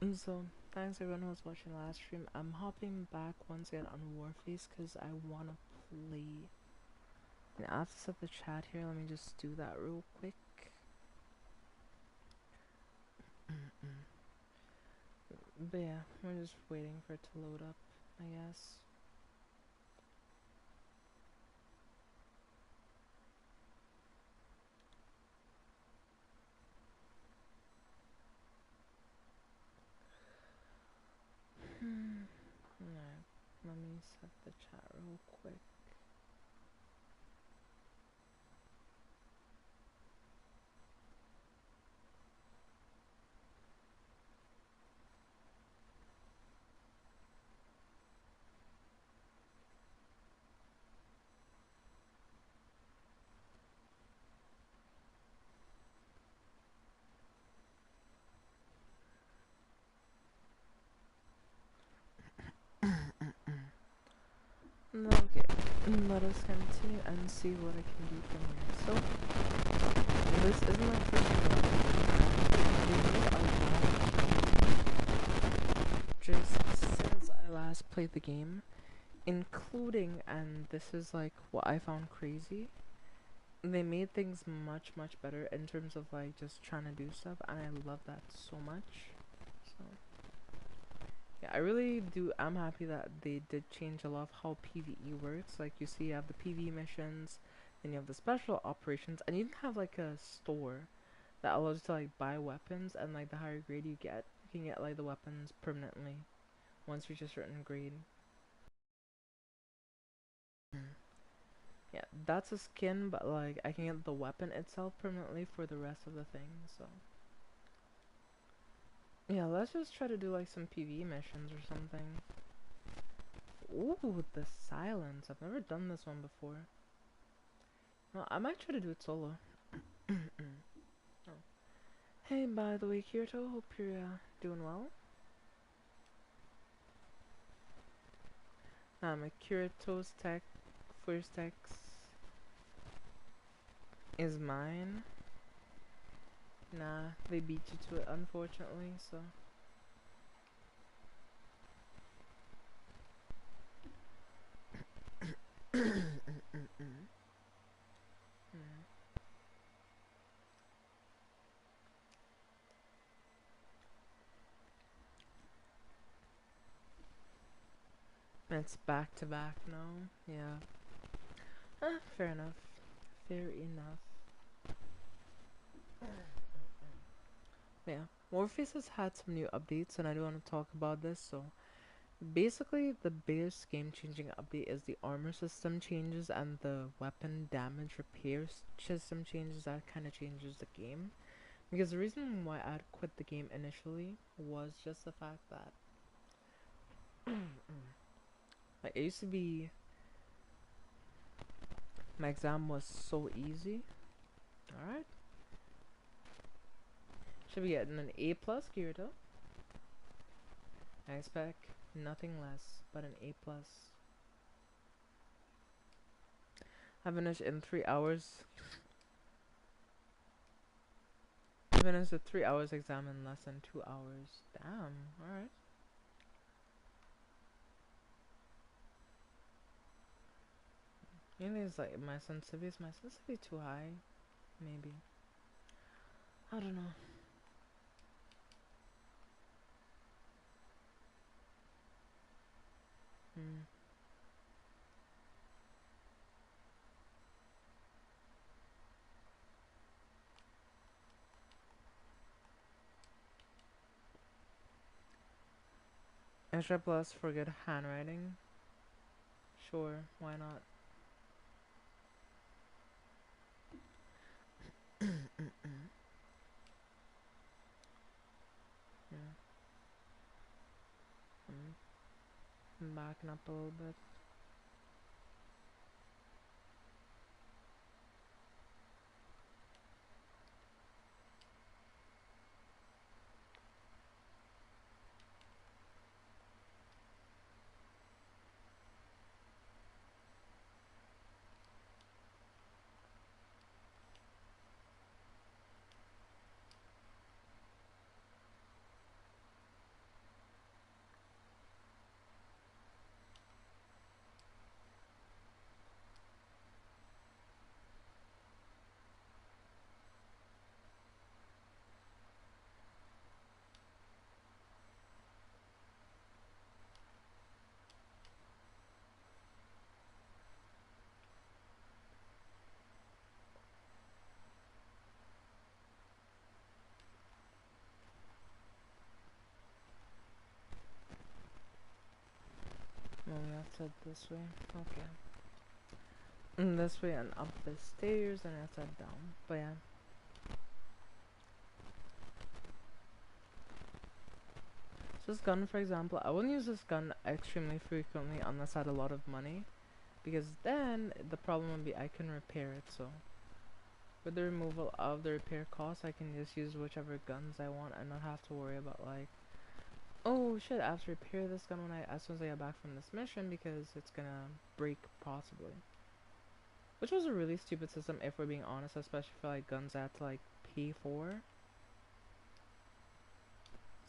So, thanks everyone who was watching last stream. I'm hopping back once again on Warface because I want to play. And I have to set the chat here. Let me just do that real quick. But yeah, we're just waiting for it to load up, I guess. Alright, let me set the chat real quick. Okay, let us continue and see what I can do from here. So, this is my first one. They made a lot just since I last played the game, including, and this is like what I found crazy, they made things much better in terms of like just trying to do stuff, and I love that so much. So yeah, I really do. I'm happy that they did change a lot of how PvE works. Like you see, you have the PvE missions, then you have the special operations, and you can have like a store that allows you to like buy weapons, and like the higher grade you get, you can get like the weapons permanently once you reach a certain grade. Yeah, that's a skin, but like I can get the weapon itself permanently for the rest of the thing. So yeah, let's just try to do like some PvE missions or something. Ooh, the silence. I've never done this one before. No, I might try to do it solo. Oh. Hey, by the way, Kirito, hope you're doing well. Kirito's tech, first text is mine. Nah, they beat you to it, unfortunately, so. It's back to back now. Yeah. Fair enough. Fair enough. Yeah. Warface has had some new updates, and I do want to talk about this. So, basically, the biggest game-changing update is the armor system changes and the weapon damage repair system changes. That kind of changes the game. Because the reason why I'd quit the game initially was just the fact that like it used to be my exam was so easy. Alright. Should be getting an A plus, Kirito. I expect nothing less but an A plus. I finished in 3 hours. I finished a 3 hours exam in less than 2 hours. Damn, alright. Maybe it's like my sensitivity. Is my sensitivity too high? Maybe. I don't know. Hmm. Extra plus for good handwriting? Sure, why not? Yeah. I'm backing up a little bit. said this way. Okay. And this way and up the stairs and I said down. But yeah. So this gun, for example, I wouldn't use this gun extremely frequently unless I had a lot of money. Because then the problem would be I can repair it, so with the removal of the repair cost, I can just use whichever guns I want and not have to worry about like, oh shit, I have to repair this gun when as soon as I get back from this mission because it's gonna break possibly. Which was a really stupid system if we're being honest, especially for like guns I had to like pay for.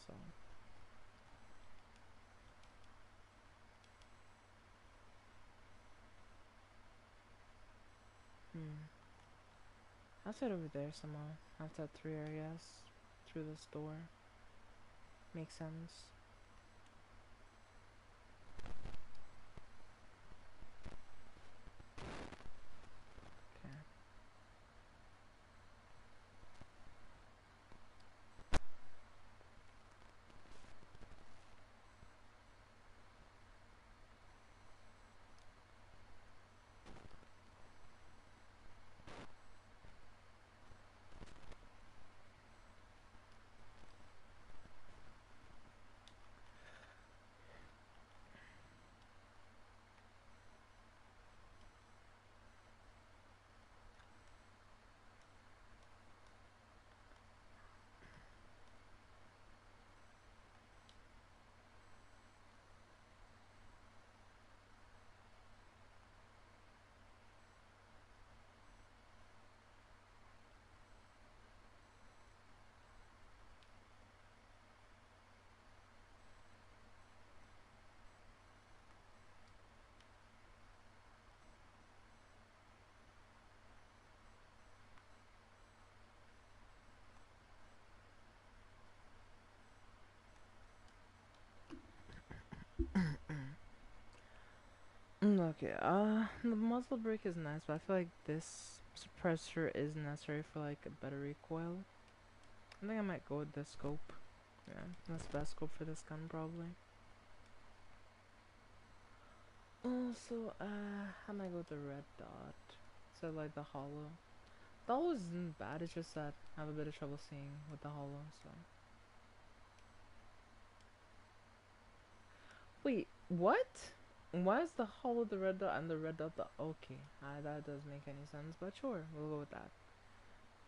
So I'll sit over there somewhere. After 3 areas through this door. Makes sense. Okay. Okay, the muzzle brake is nice, but I feel like this suppressor is necessary for like a better recoil. I think I might go with this scope. Yeah, that's the best scope for this gun probably. Also, I might go with the red dot. So like the hollow. The hollow isn't bad, it's just that I have a bit of trouble seeing with the hollow, so. Wait, what? Why is the hollow the red dot and the red dot the... Okay, that does make any sense, but sure, we'll go with that.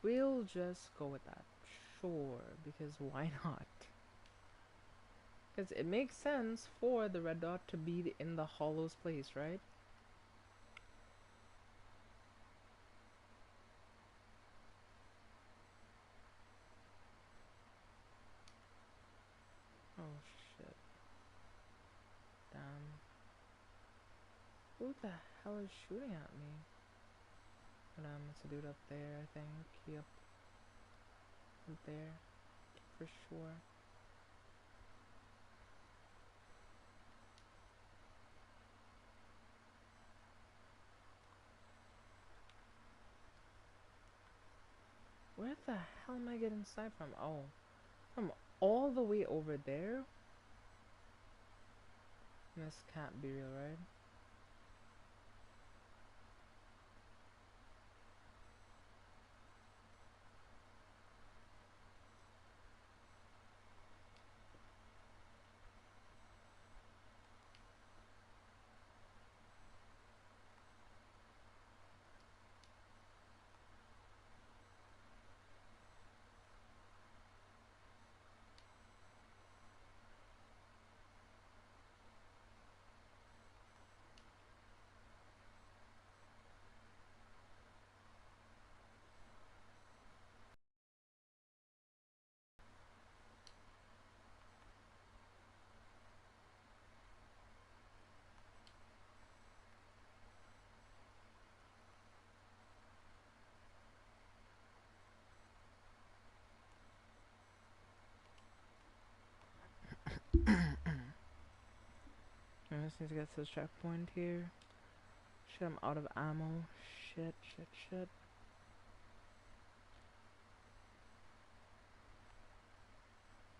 We'll just go with that. Sure, because why not? Because it makes sense for the red dot to be in the hollow's place, right? Oh shit. Damn. Who the hell is shooting at me? It's a dude up there, I think. Yep. Up there. For sure. Where the hell am I getting sniped from? Oh. From all the way over there? This can't be real, right? I just need to get to the checkpoint here. Shit, I'm out of ammo. Shit, shit, shit.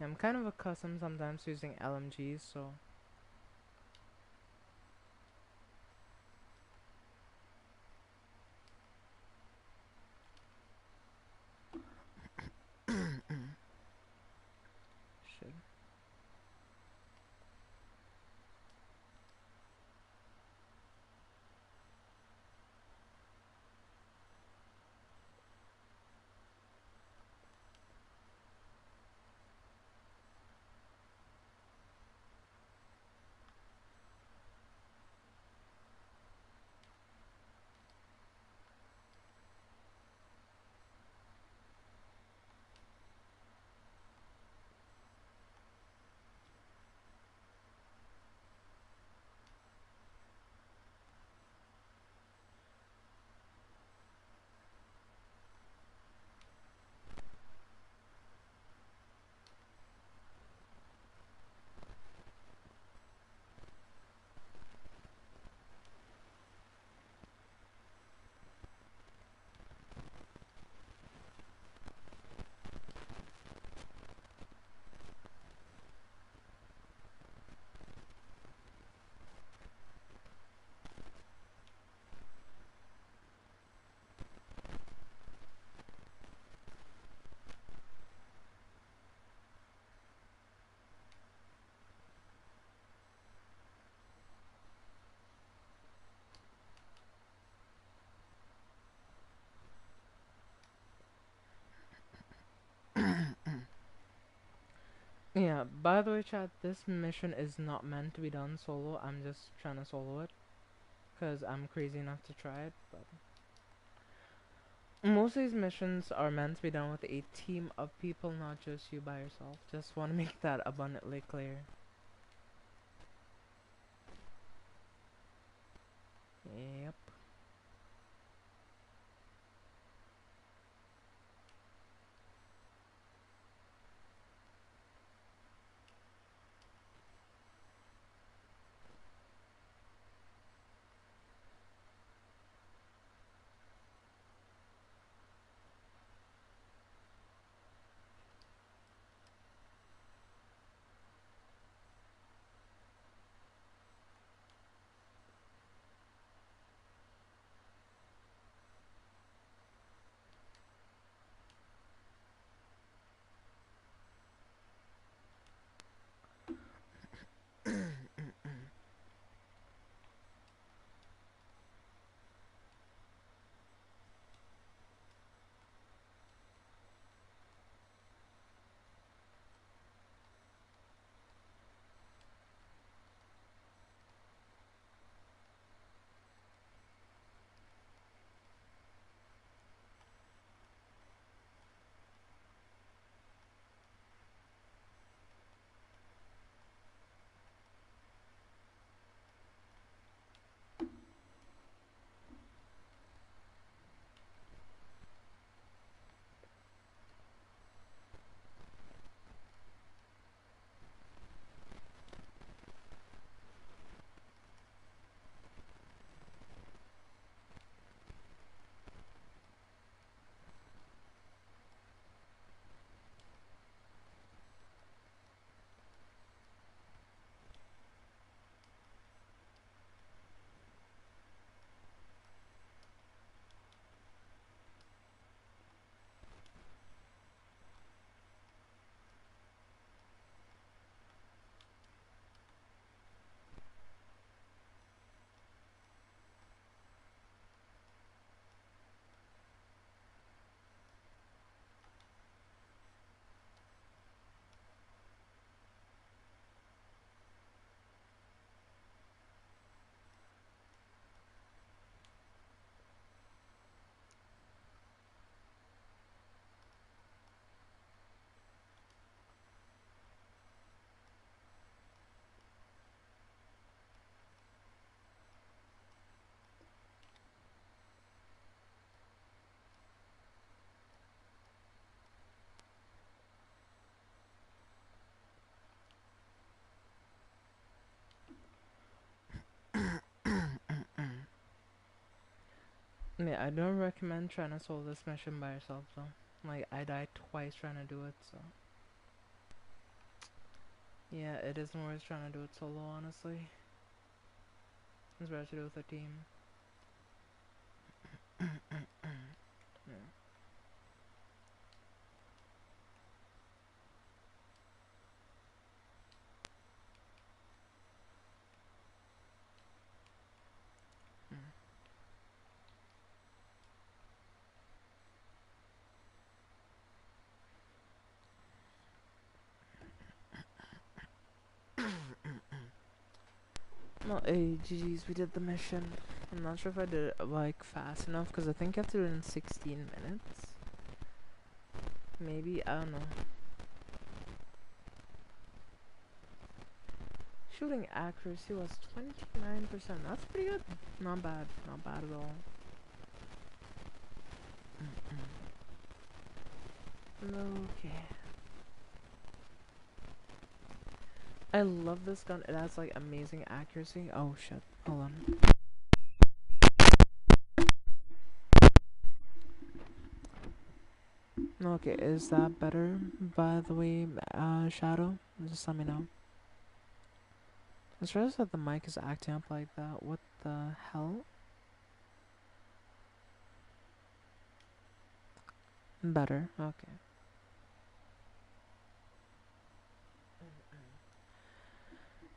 Yeah, I'm kind of accustomed sometimes to using LMGs, so Yeah, by the way, chat, this mission is not meant to be done solo. I'm just trying to solo it. Because I'm crazy enough to try it. But most of these missions are meant to be done with a team of people, not just you by yourself. Just want to make that abundantly clear. Yep. Yeah, I don't recommend trying to solve this mission by yourself though. Like, I died twice trying to do it, so. Yeah, it isn't worth trying to do it solo, honestly. It's better to do it with a team. Yeah. No, hey, GG's, we did the mission. I'm not sure if I did it, like, fast enough, because I think you have to do it in 16 minutes. Maybe, I don't know. Shooting accuracy was 29%. That's pretty good. Not bad. Not bad at all. Okay. I love this gun. It has, like, amazing accuracy. Oh, shit. Hold on. Okay, is that better, by the way, Shadow? Just let me know. It's just that the mic is acting up like that. What the hell? Better. Okay.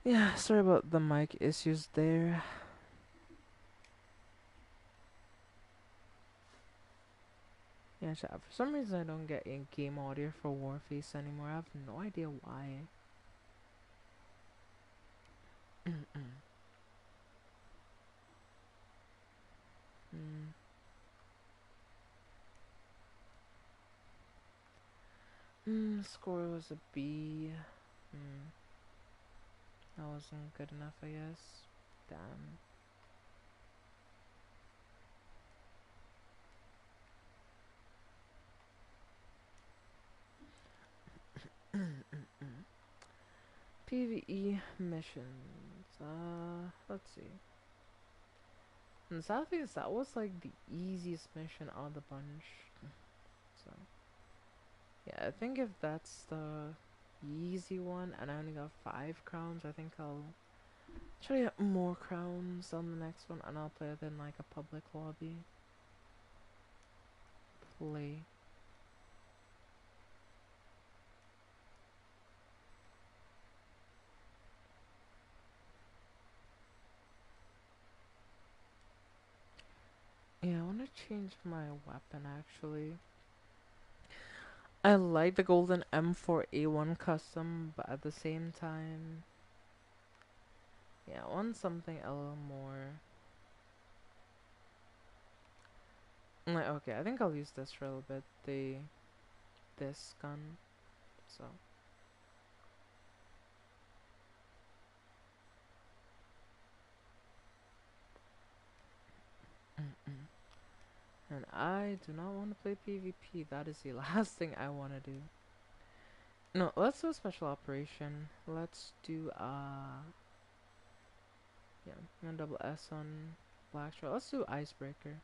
Yeah, sorry about the mic issues there. Yeah, chat. For some reason, I don't get in-game audio for Warface anymore. I have no idea why. Score was a B. That wasn't good enough, I guess. Damn. PvE missions. Let's see. And the sad thing is that was like the easiest mission out of the bunch. So yeah, I think if that's the easy one and I only got 5 crowns, I think I'll try to get more crowns on the next one and I'll play it in like a public lobby. Play. Yeah, I want to change my weapon actually. I like the golden M4A1 custom, but at the same time, yeah, I want something a little more. Like, okay, I think I'll use this for a little bit. This gun. So. And I do not want to play PvP. That is the last thing I want to do. No, let's do a special operation. Let's do yeah, I'm gonna double S on Black Straw. Let's do Icebreaker.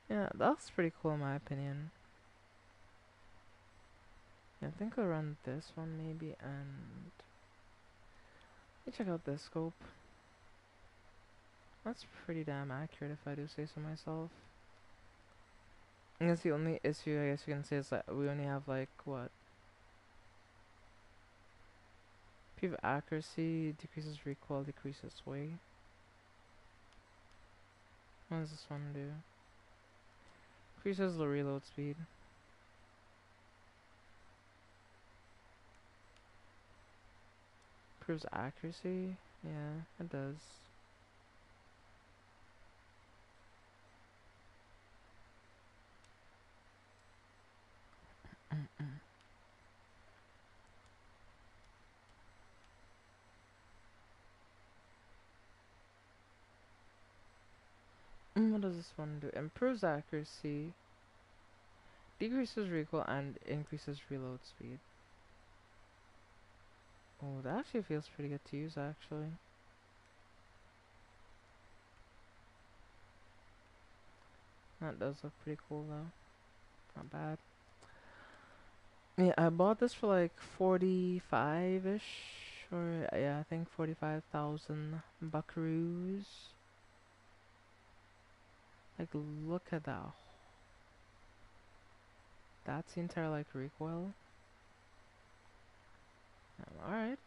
Yeah, that's pretty cool in my opinion. Yeah, I think I'll run this one maybe, and let me check out this scope. That's pretty damn accurate if I do say so myself. I guess the only issue I guess you can say is that we only have like what? PV accuracy decreases recoil, decreases weight. What does this one do? Increases the reload speed. Improves accuracy. Yeah, it does. What does this one do? Improves accuracy, decreases recoil, and increases reload speed. Oh, that actually feels pretty good to use, actually. That does look pretty cool, though. Not bad. Yeah, I bought this for like 45-ish, or yeah, I think 45,000 buckaroos. Like, look at that. That's the entire like recoil. Alright.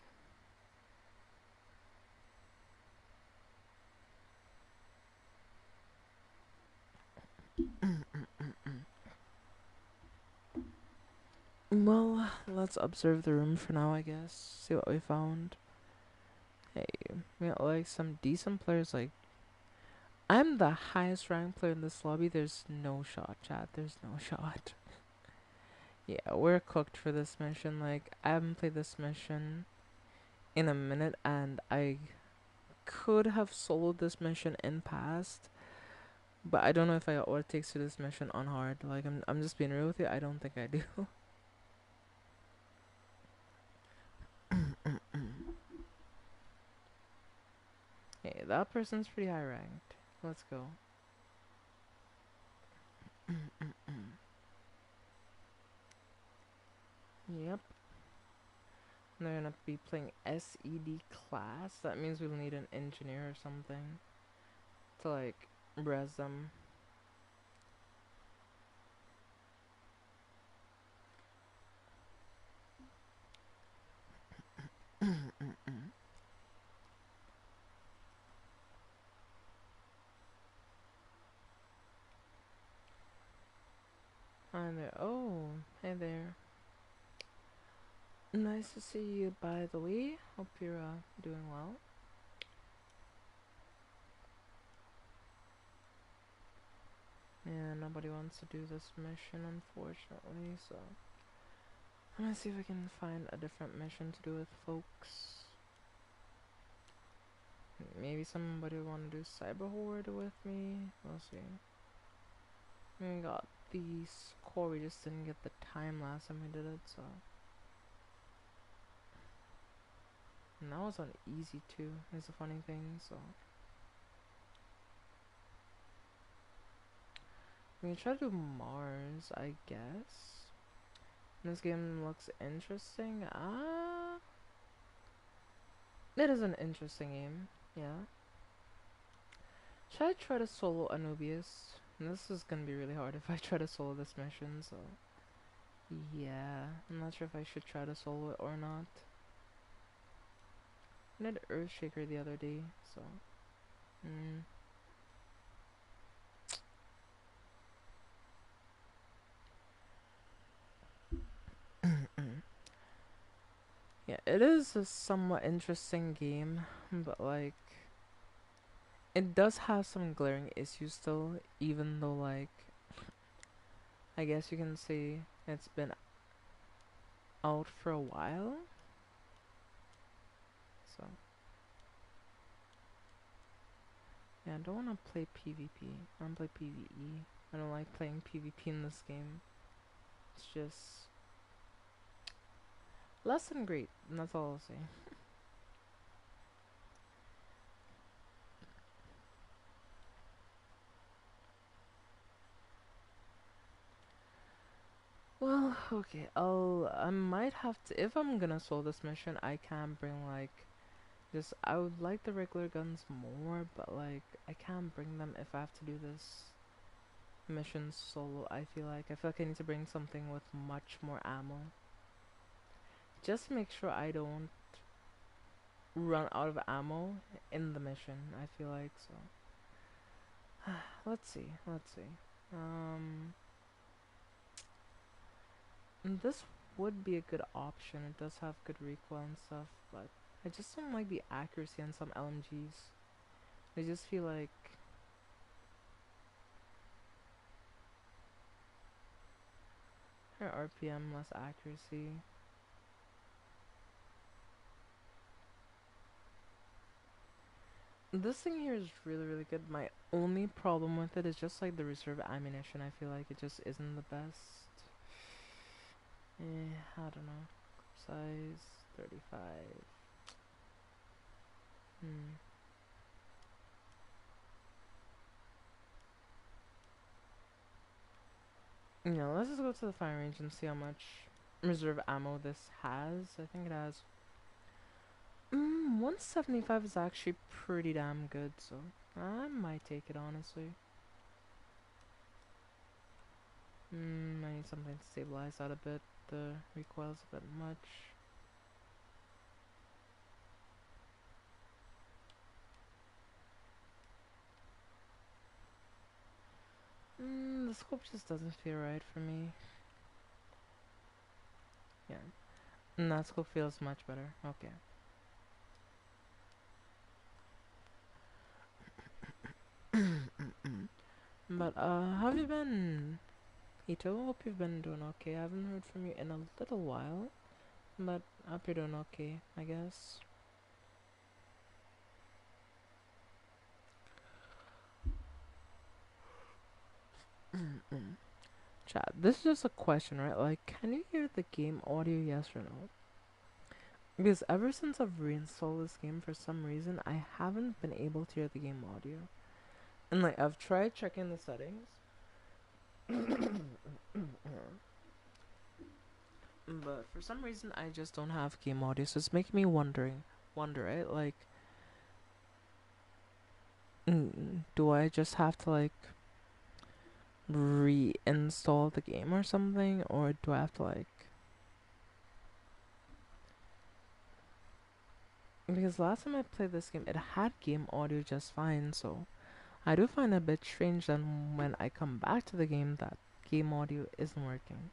Well, let's observe the room for now, I guess. See what we found. Hey, we got like some decent players. Like, I'm the highest ranked player in this lobby. There's no shot, chat. There's no shot. Yeah, we're cooked for this mission. Like, I haven't played this mission in a minute, and I could have soloed this mission in past, but I don't know if I got what it takes to this mission on hard. Like, I'm just being real with you. I don't think I do. Hey, that person's pretty high ranked. Let's go. Yep. They're gonna be playing SED class. That means we'll need an engineer or something to like res them. Hi there. Oh, hey there. Nice to see you, by the way. Hope you're doing well. Yeah, nobody wants to do this mission, unfortunately, so I'm gonna see if I can find a different mission to do with folks. Maybe somebody will want to do Cyber Horde with me. We'll see. We got the score, we just didn't get the time last time we did it, so. And that was on easy too, is a funny thing, so. We can try to do Mars, I guess. This game looks interesting. It is an interesting game, yeah. Should I try to solo Anubius? This is gonna be really hard if I try to solo this mission, so. Yeah, I'm not sure if I should try to solo it or not. I did Earthshaker the other day, so. Yeah, it is a somewhat interesting game, but like, it does have some glaring issues still, even though like, I guess you can say it's been out for a while. So, yeah, I don't want to play PvP. I want to play PvE. I don't like playing PvP in this game. It's just less than great, and that's all I'll say. Well, okay, I might have to, if I'm gonna solo this mission, I can bring like, just, I would like the regular guns more, but like, I can't bring them if I have to do this mission solo. I feel like I need to bring something with much more ammo. Just to make sure I don't run out of ammo in the mission, I feel like, so. Let's see. This would be a good option. It does have good recoil and stuff, but I just don't like the accuracy on some LMGs. I just feel like higher RPM, less accuracy. This thing here is really, really good. My only problem with it is just like the reserve ammunition. I feel like it just isn't the best. I don't know. Size 35. Yeah, let's just go to the fire range and see how much reserve ammo this has. I think it has 175 is actually pretty damn good, so I might take it honestly. I need something to stabilize that a bit. The recoil's a bit much. The scope just doesn't feel right for me. Yeah, that scope feels much better. Okay. But how have you been, Ito? Hope you've been doing okay. I haven't heard from you in a little while, but I hope you're doing okay, I guess. Chat, this is just a question, right? Like, can you hear the game audio, yes or no? Because ever since I've reinstalled this game, for some reason, I haven't been able to hear the game audio. And like, I've tried checking the settings. But for some reason, I just don't have game audio, so it's making me wonder, right? Like, do do I just have to like reinstall the game or something, or do I have to like? Because last time I played this game, it had game audio just fine, so I do find it a bit strange that when I come back to the game, that game audio isn't working.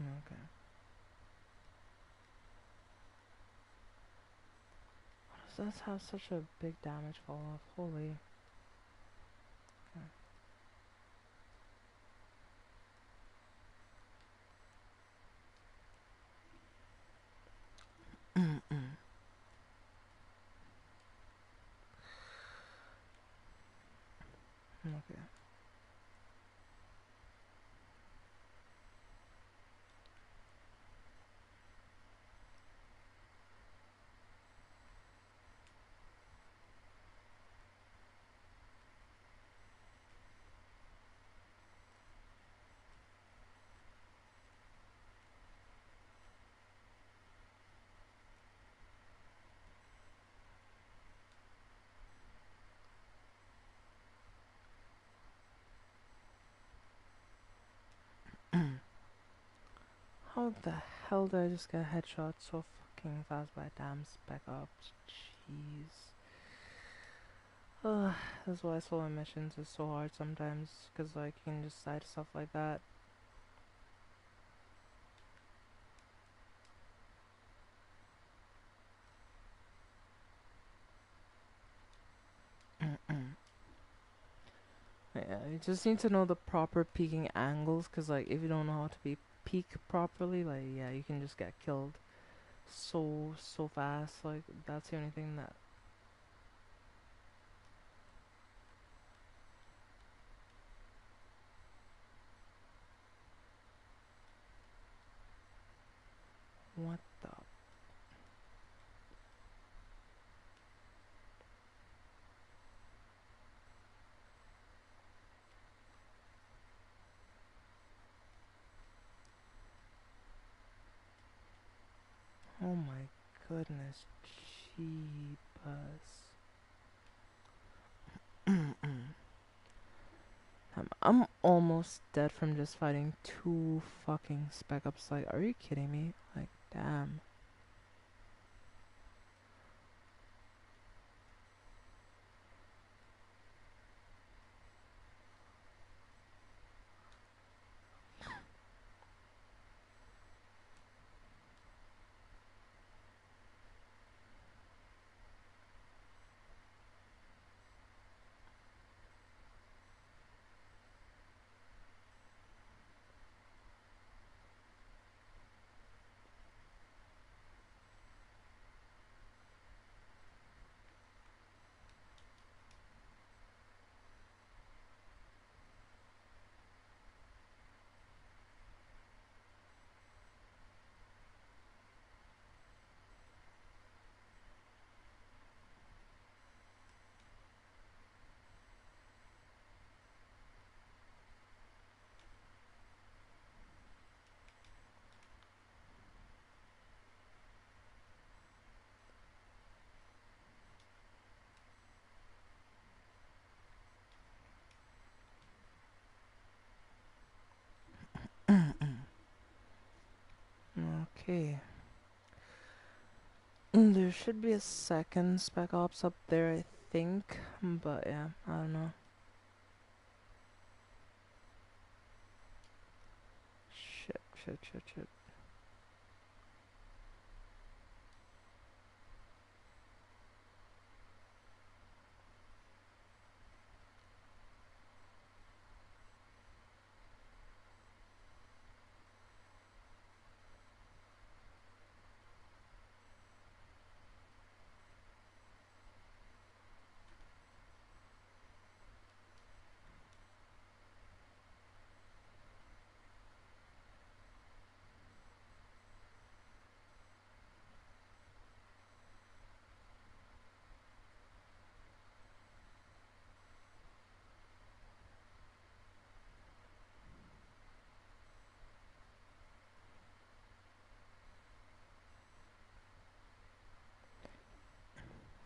Okay. Does this have such a big damage fall off? Holy. Okay. Okay. How the hell did I just get a headshot so fucking fast by a damn spec ops? Jeez. Ugh, that's why solo missions is so hard sometimes, cause like you can just side stuff like that. Yeah, you just need to know the proper peeking angles, cause like if you don't know how to peek properly, like yeah, you can just get killed so fast. Like that's the only thing that. What the? Oh my goodness, jeepers. I'm almost dead from just fighting two fucking spec ups. Like, are you kidding me? Like, damn. Okay. There should be a second spec ops up there, I think. But yeah, I don't know. Shit.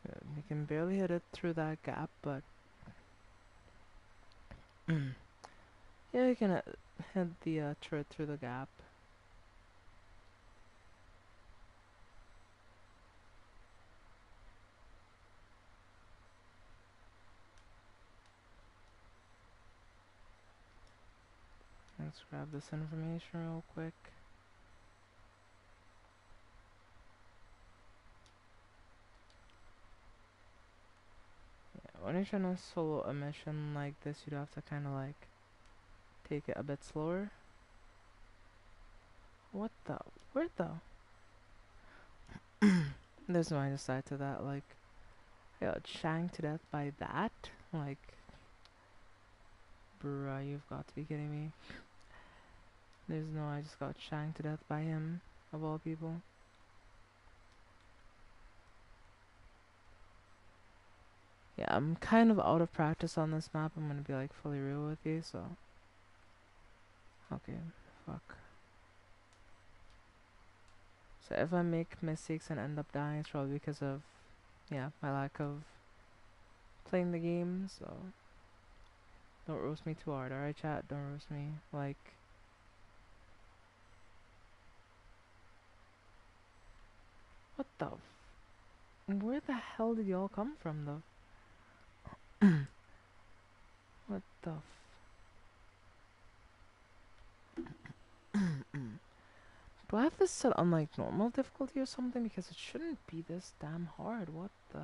Yeah, you can barely hit it through that gap, but yeah, you can hit the turret through the gap. Let's grab this information real quick. Yeah, when you're trying to solo a mission like this, you'd have to kind of like take it a bit slower. What the? Where the? There's no other side to that. Like, I got shanked to death by that. Like, bruh, you've got to be kidding me. There's no, I just got shanked to death by him, of all people. Yeah, I'm kind of out of practice on this map. I'm gonna be like fully real with you, so. Okay, fuck. So if I make mistakes and end up dying, it's probably because of, yeah, my lack of playing the game, so. Don't roast me too hard, alright chat? Don't roast me. Like, what the where the hell did y'all come from though? What the do I have this set on like normal difficulty or something? Because it shouldn't be this damn hard. What the?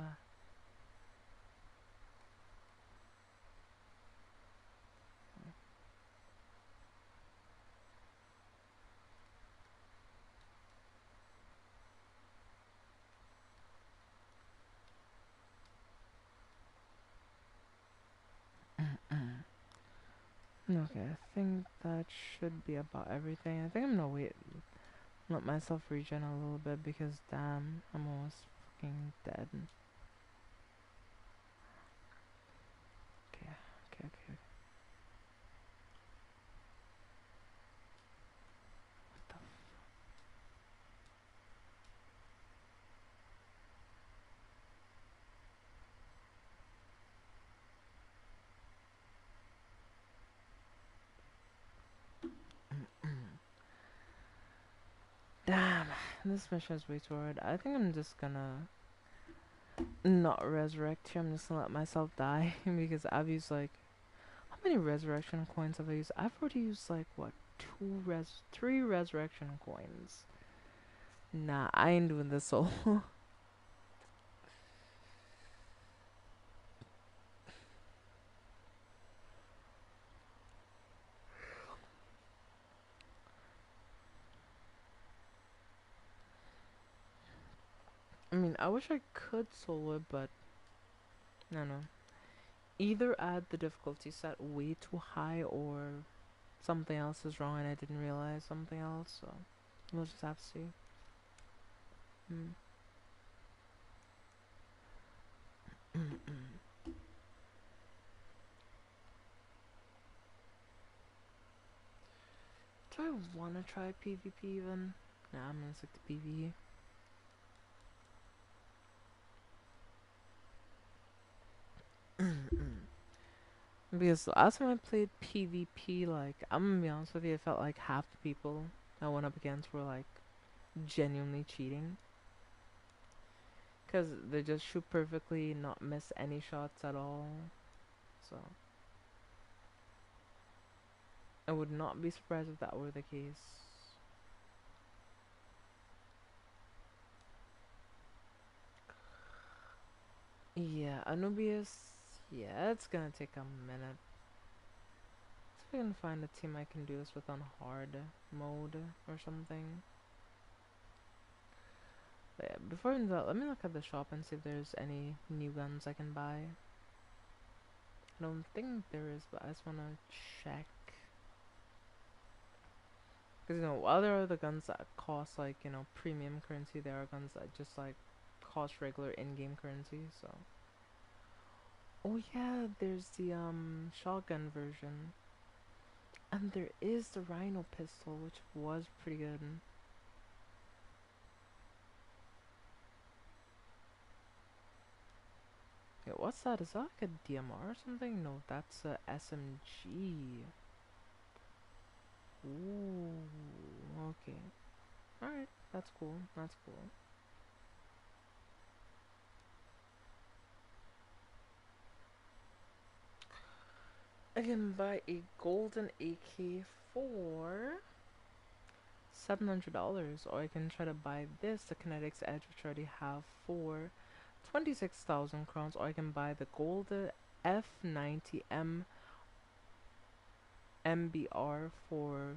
Okay, I think that should be about everything. I think I'm gonna let myself regen a little bit because damn, I'm almost fucking dead. Okay. What the damn, this mission is way too hard. I think I'm just gonna not resurrect here. I'm just gonna let myself die because I've used like how many resurrection coins have I used? I've already used like what three resurrection coins. Nah, I ain't doing this solo. I mean, I wish I could solo it, but I don't know. Either add the difficulty set way too high or something else is wrong and I didn't realize something else, so we'll just have to see. Do I want to try PvP even? Nah, I'm gonna stick to PvE. Because the last time I played PvP, like, I'm gonna be honest with you, I felt like half the people I went up against were like genuinely cheating. Because they just shoot perfectly, not miss any shots at all. So, I would not be surprised if that were the case. Yeah, Anubius. Yeah, it's gonna take a minute. See if I can find a team I can do this with on hard mode or something. But yeah, before we do that, let me look at the shop and see if there's any new guns I can buy. I don't think there is, but I just wanna check. Because, you know, while there are the guns that cost, like, you know, premium currency, there are guns that just, like, cost regular in-game currency, so. Oh yeah, there's the, shotgun version. And there is the Rhino pistol, which was pretty good. Yeah, what's that? Is that like a DMR or something? No, that's a SMG. Ooh, okay. Alright, that's cool, that's cool. I can buy a golden AK for $700, or I can try to buy this, the Kinetics Edge, which I already have, for 26,000 crowns, or I can buy the gold F90M MBR for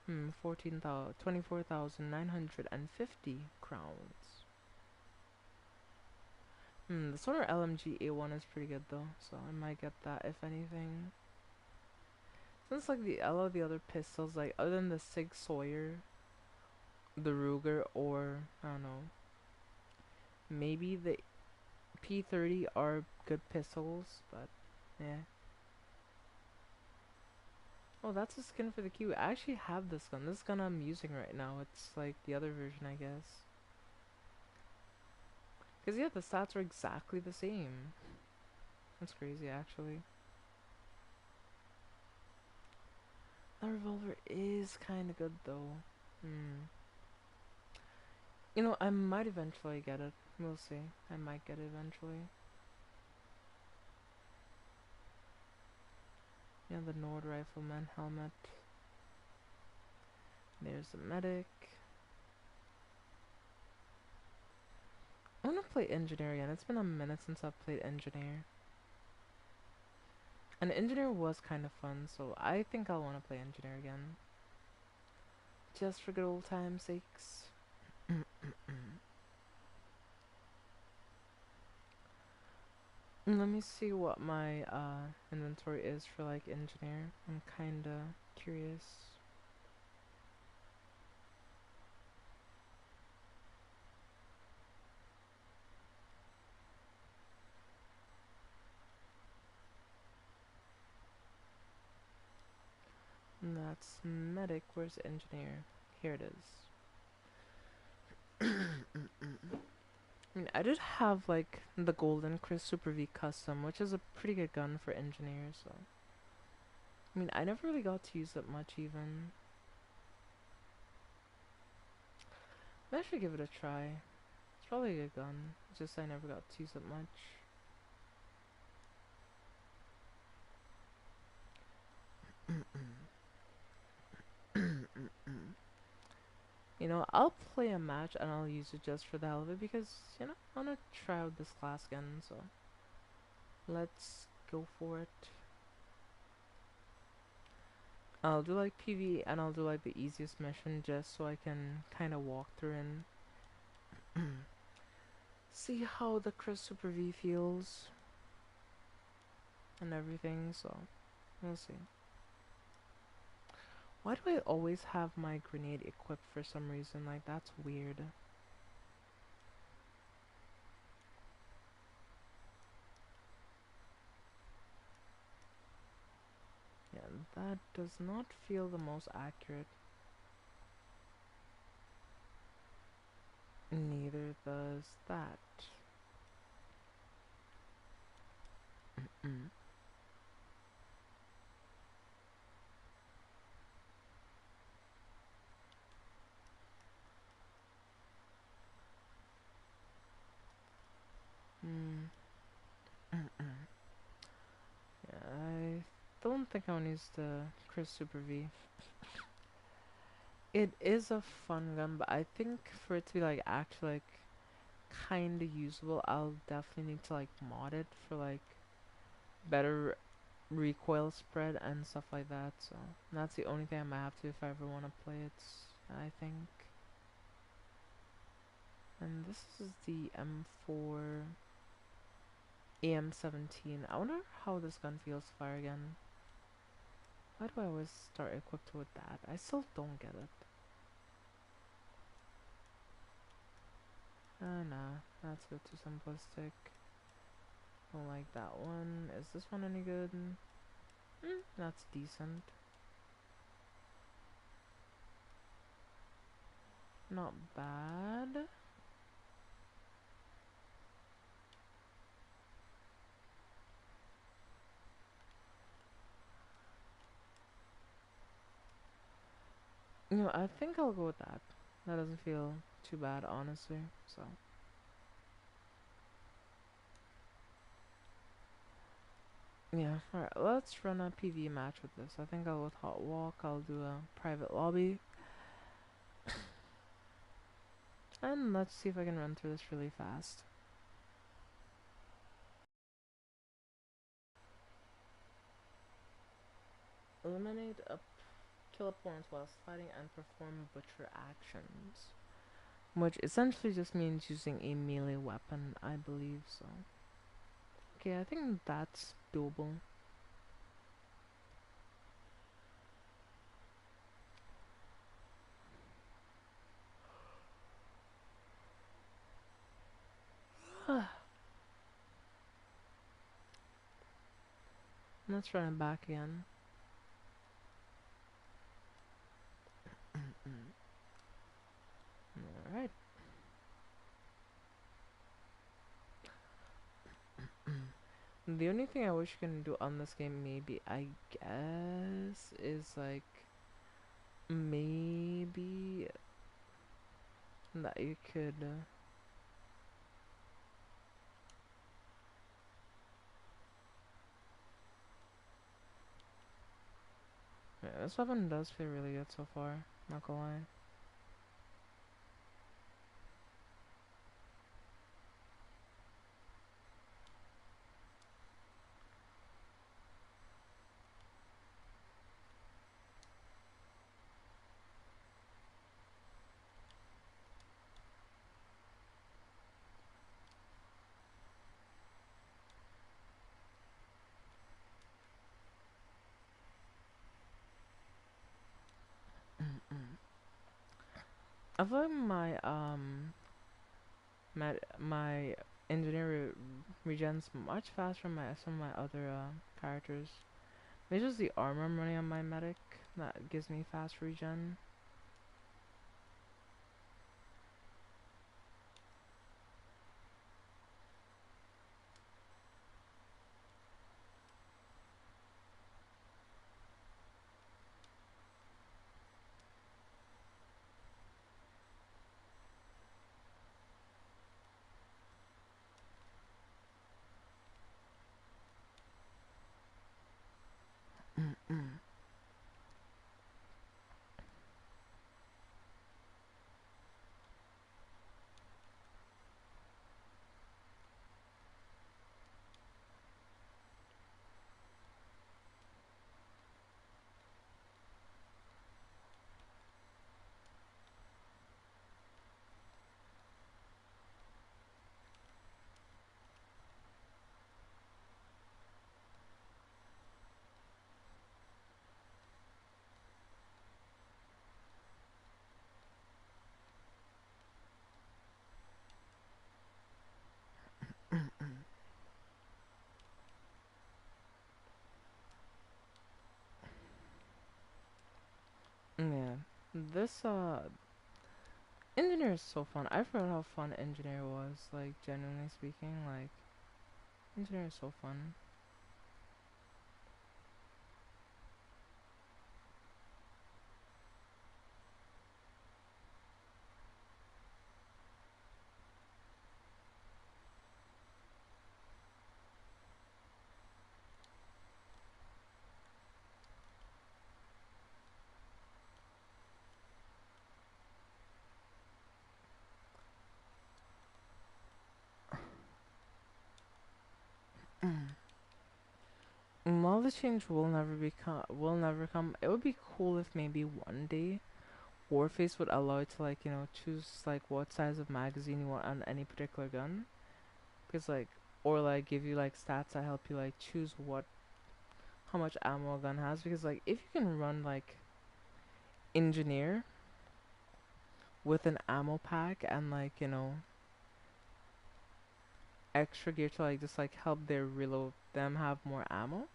24,950 crowns. The Sonar LMG A1 is pretty good though, so I might get that if anything. Since like the all of the other pistols, like other than the Sig Sauer, the Ruger, or I don't know, maybe the P30 are good pistols, but yeah. Oh, that's a skin for the Q. I actually have this gun. This gun I'm using right now. It's like the other version, I guess. Cause yeah, the stats are exactly the same. That's crazy, actually. That revolver is kind of good though. You know, I might eventually get it. We'll see. I might get it eventually. Yeah, the Nord Rifleman helmet. There's the medic. I wanna play Engineer again. It's been a minute since I've played Engineer. And Engineer was kind of fun, so I think I'll wanna play Engineer again. Just for good old time's sakes. Let me see what my inventory is for like Engineer. I'm kinda curious. And that's medic. Where's Engineer? Here it is. I mean, I did have like the golden Chris Super V custom, which is a pretty good gun for engineers. So, I mean, I never really got to use it much even. I should give it a try. It's probably a good gun. It's just I never got to use it much. You know, I'll play a match and I'll use it just for the hell of it because, you know, I want to try out this class again, so let's go for it. I'll do like PvE and I'll do like the easiest mission just so I can kind of walk through and see how the Chris Super V feels and everything, so we'll see. Why do I always have my grenade equipped for some reason? Like, that's weird. Yeah, that does not feel the most accurate. Neither does that. Mm. Mm. Yeah, I don't think I'll use the Chris Super V. It is a fun gun, but I think for it to be like actually like kind of usable. I'll definitely need to like mod it for like better recoil spread and stuff like that. So that's the only thing I might have to if I ever want to play it, I think. And this is the M4 AM17. I wonder how this gun feels to fire again. Why do I always start equipped with that? I still don't get it. Nah, that's a bit too simplistic. Don't like that one. Is this one any good? That's decent. Not bad. You know, I think I'll go with that. That doesn't feel too bad, honestly. So, yeah. Alright, let's run a PvE match with this. I think I'll go with Hot Walk. I'll do a private lobby. And let's see if I can run through this really fast. Eliminate a kill opponents while sliding and perform butcher actions. Which essentially just means using a melee weapon, I believe so. Okay, I think that's doable. Let's run it back again. Alright. The only thing I wish you can do on this game, maybe, I guess, is like, maybe that you could. Yeah, this weapon does feel really good so far, not gonna lie. I feel like my engineer regens much faster than some of my other characters. Maybe just the armor I'm running on my medic that gives me fast regen. Yeah, this engineer is so fun. I forgot how fun engineer was. Like genuinely speaking, like engineer is so fun. While the change will never come, it would be cool if maybe one day Warface would allow you to like, choose like what size of magazine you want on any particular gun. Because like, or like give you like stats that help you like choose how much ammo a gun has. Because like, if you can run like engineer with an ammo pack and like, extra gear to like just like help their reload them have more ammo.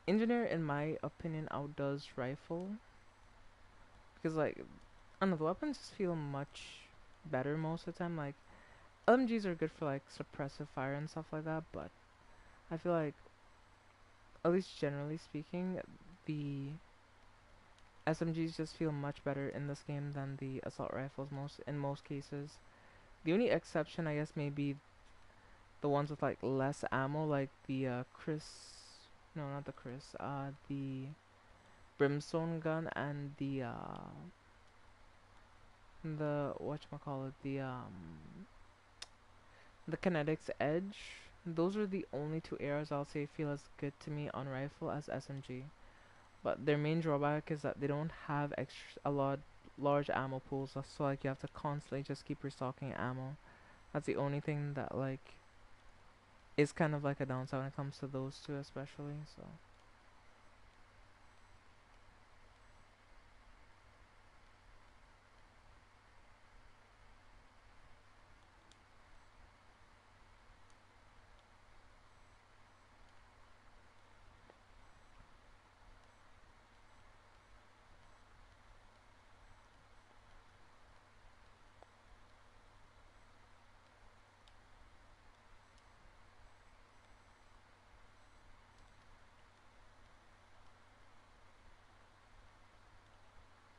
Engineer, in my opinion, outdoes rifle because like, I don't know, the weapons just feel much better most of the time. Like LMGs are good for like suppressive fire and stuff like that, but I feel like, at least generally speaking, the SMGs just feel much better in this game than the assault rifles in most cases. The only exception, I guess, may be the ones with like less ammo, like the no, not the the brimstone gun and the whatchamacallit, the kinetics edge. Those are the only two arrows I'll say feel as good to me on rifle as SMG. But their main drawback is that they don't have a lot large ammo pools, so like you have to constantly just keep restocking ammo. That's the only thing that like is kind of like a downside when it comes to those two especially. So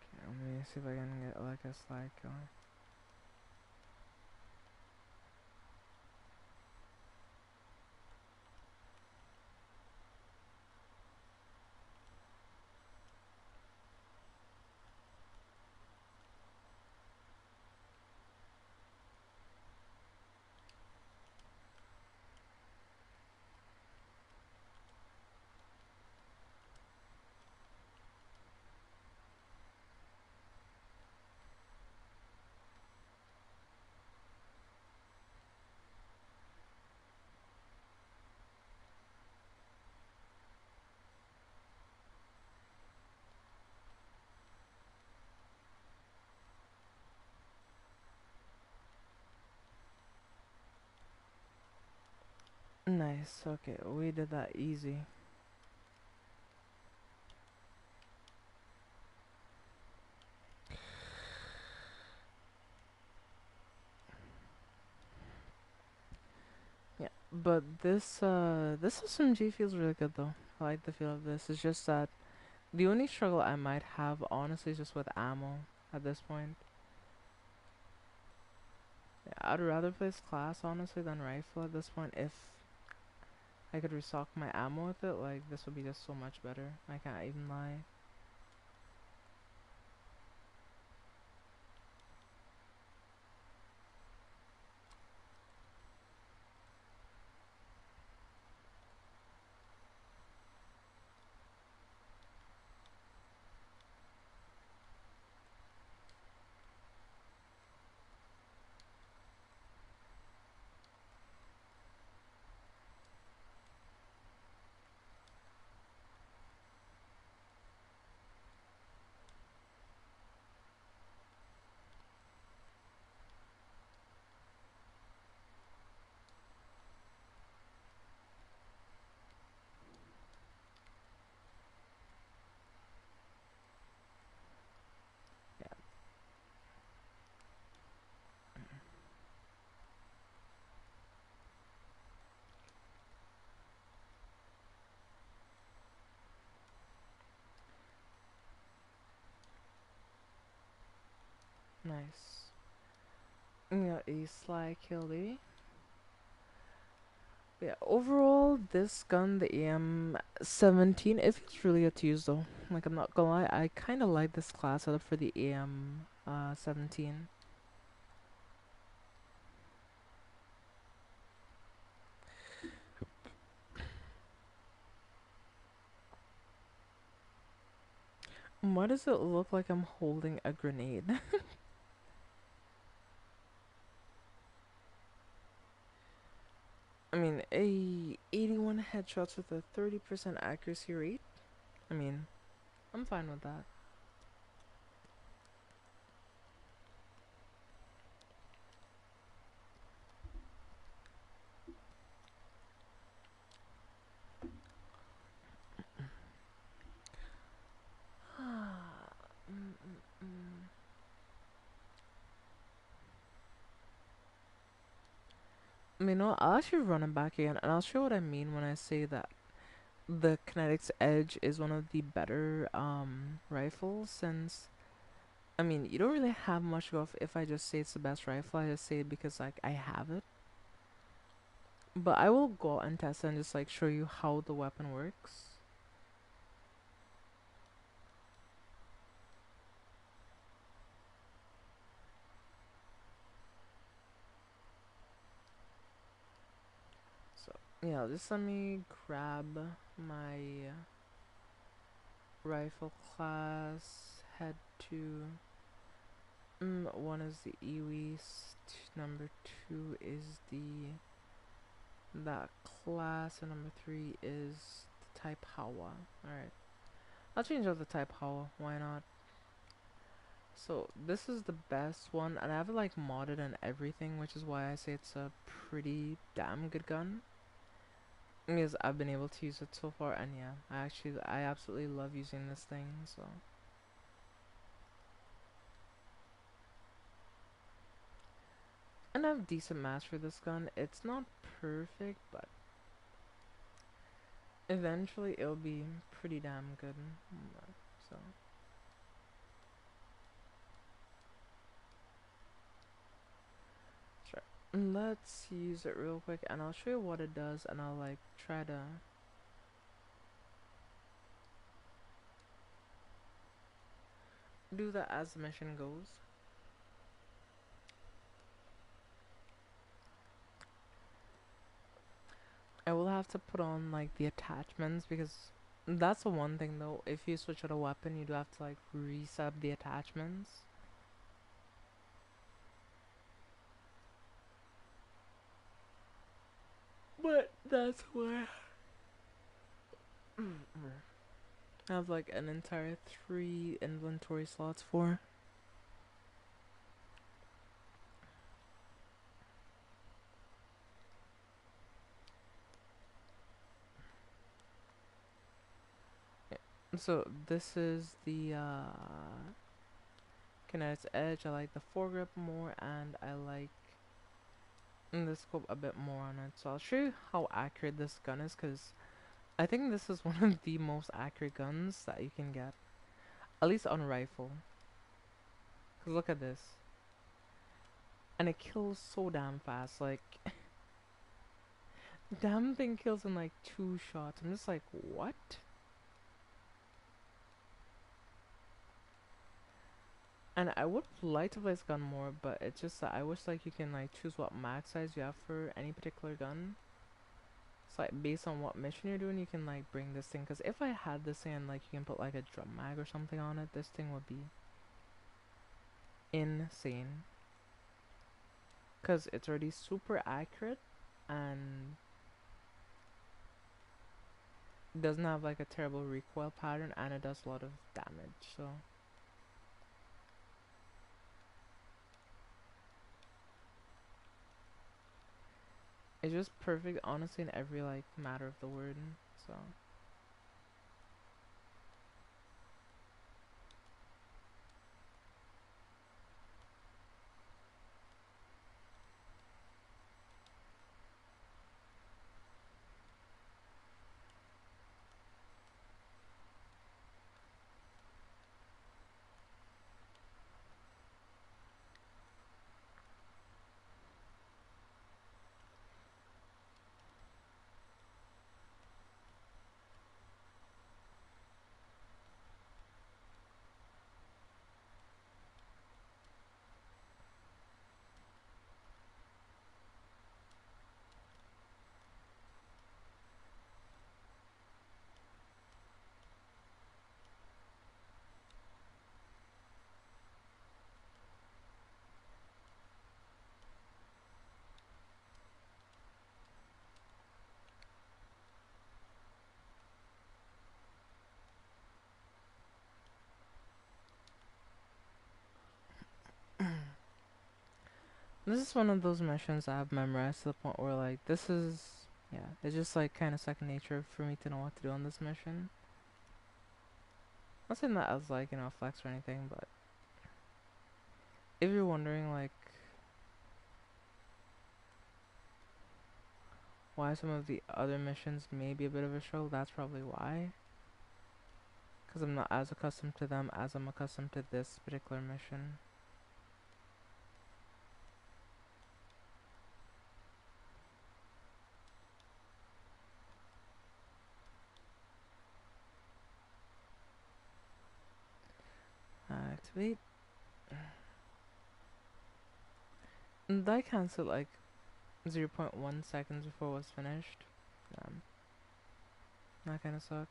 okay, let me see if I can get like a slide going. Nice. Okay, we did that easy. Yeah, but this SMG feels really good though. I like the feel of this. It's just that the only struggle I might have honestly is just with ammo at this point. Yeah, I'd rather play this class honestly than rifle at this point. If I could restock my ammo with it, like this would be just so much better. I can't even lie. Yeah, nice. Yeah, a sly killie. Yeah, overall, this gun, the AM-17, it feels really good to use though. Like, I'm not gonna lie, I kind of like this class setup for the AM-17. Why does it look like I'm holding a grenade? I mean, a 81 headshots with a 30% accuracy rate. I mean, I'm fine with that. You know, I'll actually run it back again, and I'll show what I mean when I say that the Kinetic's Edge is one of the better rifles. Since I mean, you don't really have much to go off if I just say it's the best rifle. I just say it because like I have it. But I will go and test it and just like show you how the weapon works. So yeah, just let me grab my rifle class. Head to one is the East. Number two is the that class, and number three is the type Hawa. Alright. I'll change out the type Hawa, why not? So this is the best one, and I have it like modded and everything, which is why I say it's a pretty damn good gun. Because I've been able to use it so far, and yeah, I absolutely love using this thing, so. And I have decent mass for this gun. It's not perfect, but eventually it'll be pretty damn good. So. Sure. Let's use it real quick, and I'll show you what it does, and I'll like try to do that as the mission goes. I will have to put on like the attachments, because that's the one thing though. If you switch out a weapon, you do have to like reset the attachments. But that's why I have like an entire 3 inventory slots for. So this is the Kinetic's Edge. I like the foregrip more, and I like the scope a bit more on it. So I'll show you how accurate this gun is, because I think this is one of the most accurate guns that you can get, at least on rifle. Cause look at this, and it kills so damn fast. Like, damn thing kills in like 2 shots. I'm just like, what? And I would like to play this gun more, but it's just that I wish like you can like choose what mag size you have for any particular gun. So like based on what mission you're doing, you can like bring this thing. Cause if I had this thing and like you can put like a drum mag or something on it, this thing would be insane. Cause it's already super accurate and doesn't have like a terrible recoil pattern, and it does a lot of damage. So it's just perfect, honestly, in every like matter of the word. So. This is one of those missions I've memorized to the point where like this is yeah, it's just like kind of second nature for me to know what to do on this mission. Not saying that as like flex or anything, but if you're wondering like why some of the other missions may be a bit of a struggle, that's probably why. Because I'm not as accustomed to them as I'm accustomed to this particular mission. Activate. And I canceled like 0.1 seconds before it was finished. That kind of sucks.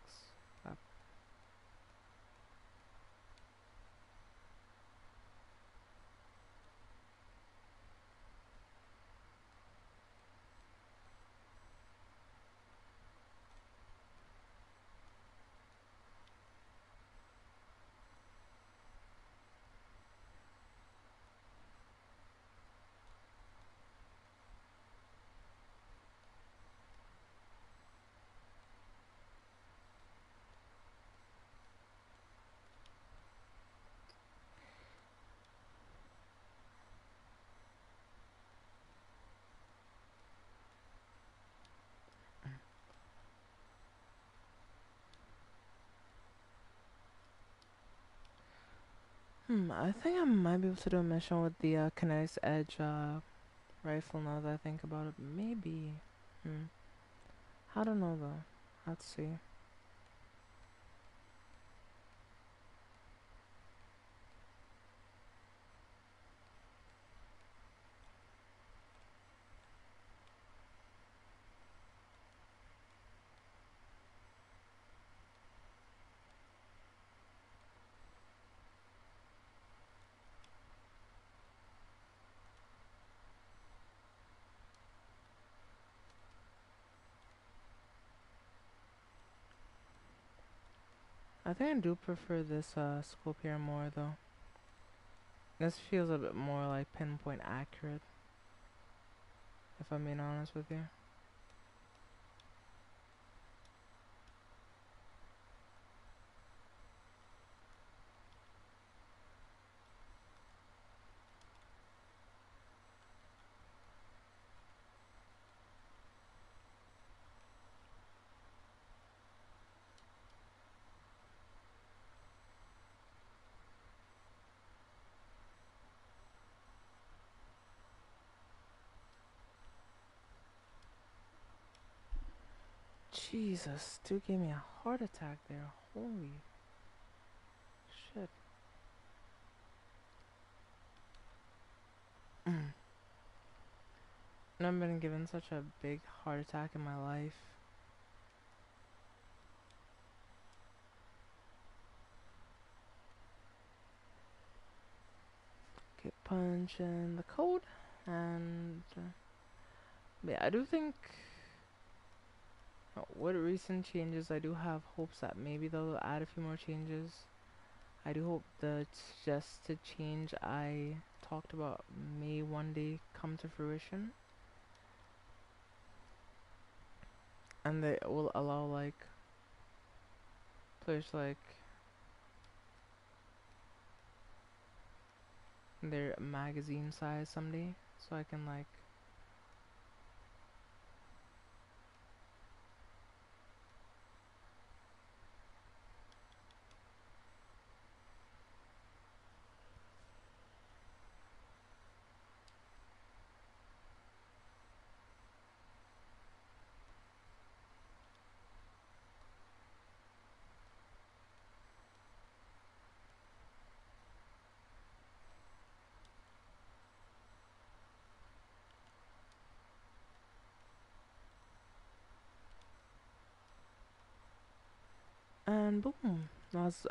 I think I might be able to do a mission with the Kinetics Edge rifle now that I think about it. Maybe. I don't know though. Let's see. I think I do prefer this scope here more though. This feels a bit more like pinpoint accurate, if I'm being honest with you. Jesus, dude gave me a heart attack there. Holy shit. Never been given such a big heart attack in my life. Okay, punch in the code. And yeah, I do think with recent changes, I do have hopes that maybe they'll add a few more changes. I do hope the suggested change I talked about may one day come to fruition. And they will allow like players like their magazine size someday, so I can like and boom.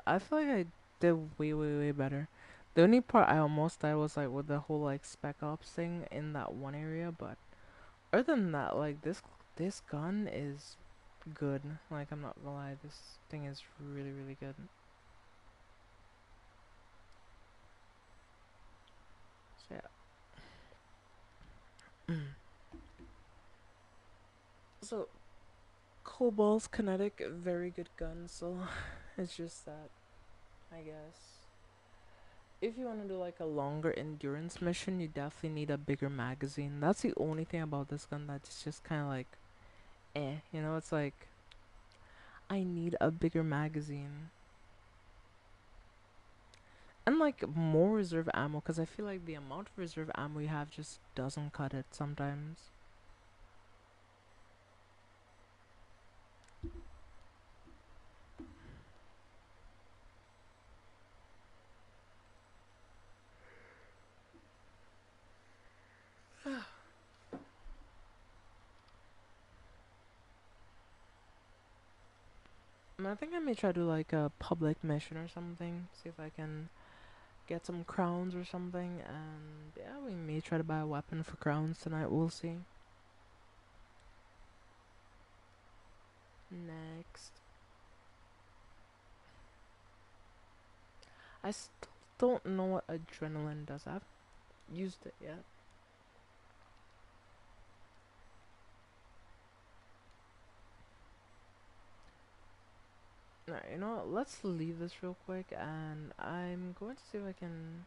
I feel like I did way better. The only part I almost died was like with the whole like spec ops thing in that one area, but other than that, like this gun is good. Like I'm not gonna lie, this thing is really good. So yeah. So Cobalt's kinetic, very good gun. So it's just that I guess if you want to do like a longer endurance mission, you definitely need a bigger magazine. That's the only thing about this gun that's just kind of like, you know, it's like I need a bigger magazine and like more reserve ammo because I feel like the amount of reserve ammo you have just doesn't cut it sometimes. I think I may try to do like a public mission or something. See if I can get some crowns or something. And yeah, we may try to buy a weapon for crowns tonight. We'll see. Next. I still don't know what adrenaline does. I haven't used it yet. Alright, you know what? Let's leave this real quick and I'm going to see if I can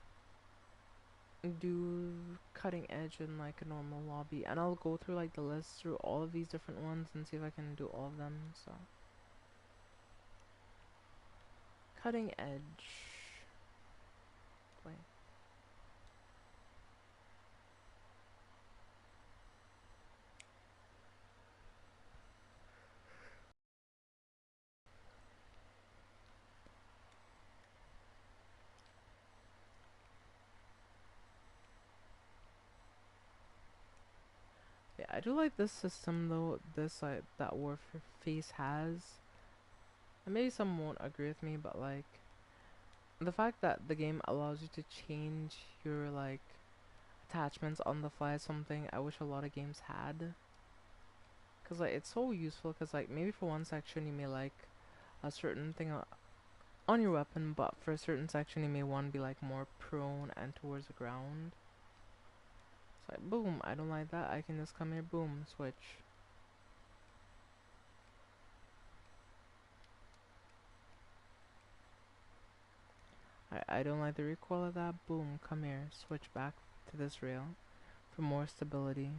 do cutting edge in like a normal lobby and I'll go through like the list through all of these different ones and see if I can do all of them. So cutting edge play. Yeah, I do like this system though, this like that Warface has. And maybe some won't agree with me, but like the fact that the game allows you to change your like attachments on the fly is something I wish a lot of games had. Cause like it's so useful. Cause like maybe for one section you may like a certain thing on your weapon, but for a certain section you may want to be like more prone and towards the ground. It's like boom, I don't like that. I can just come here, boom, switch. I don't like the recoil of that. Boom, come here, switch back to this rail for more stability.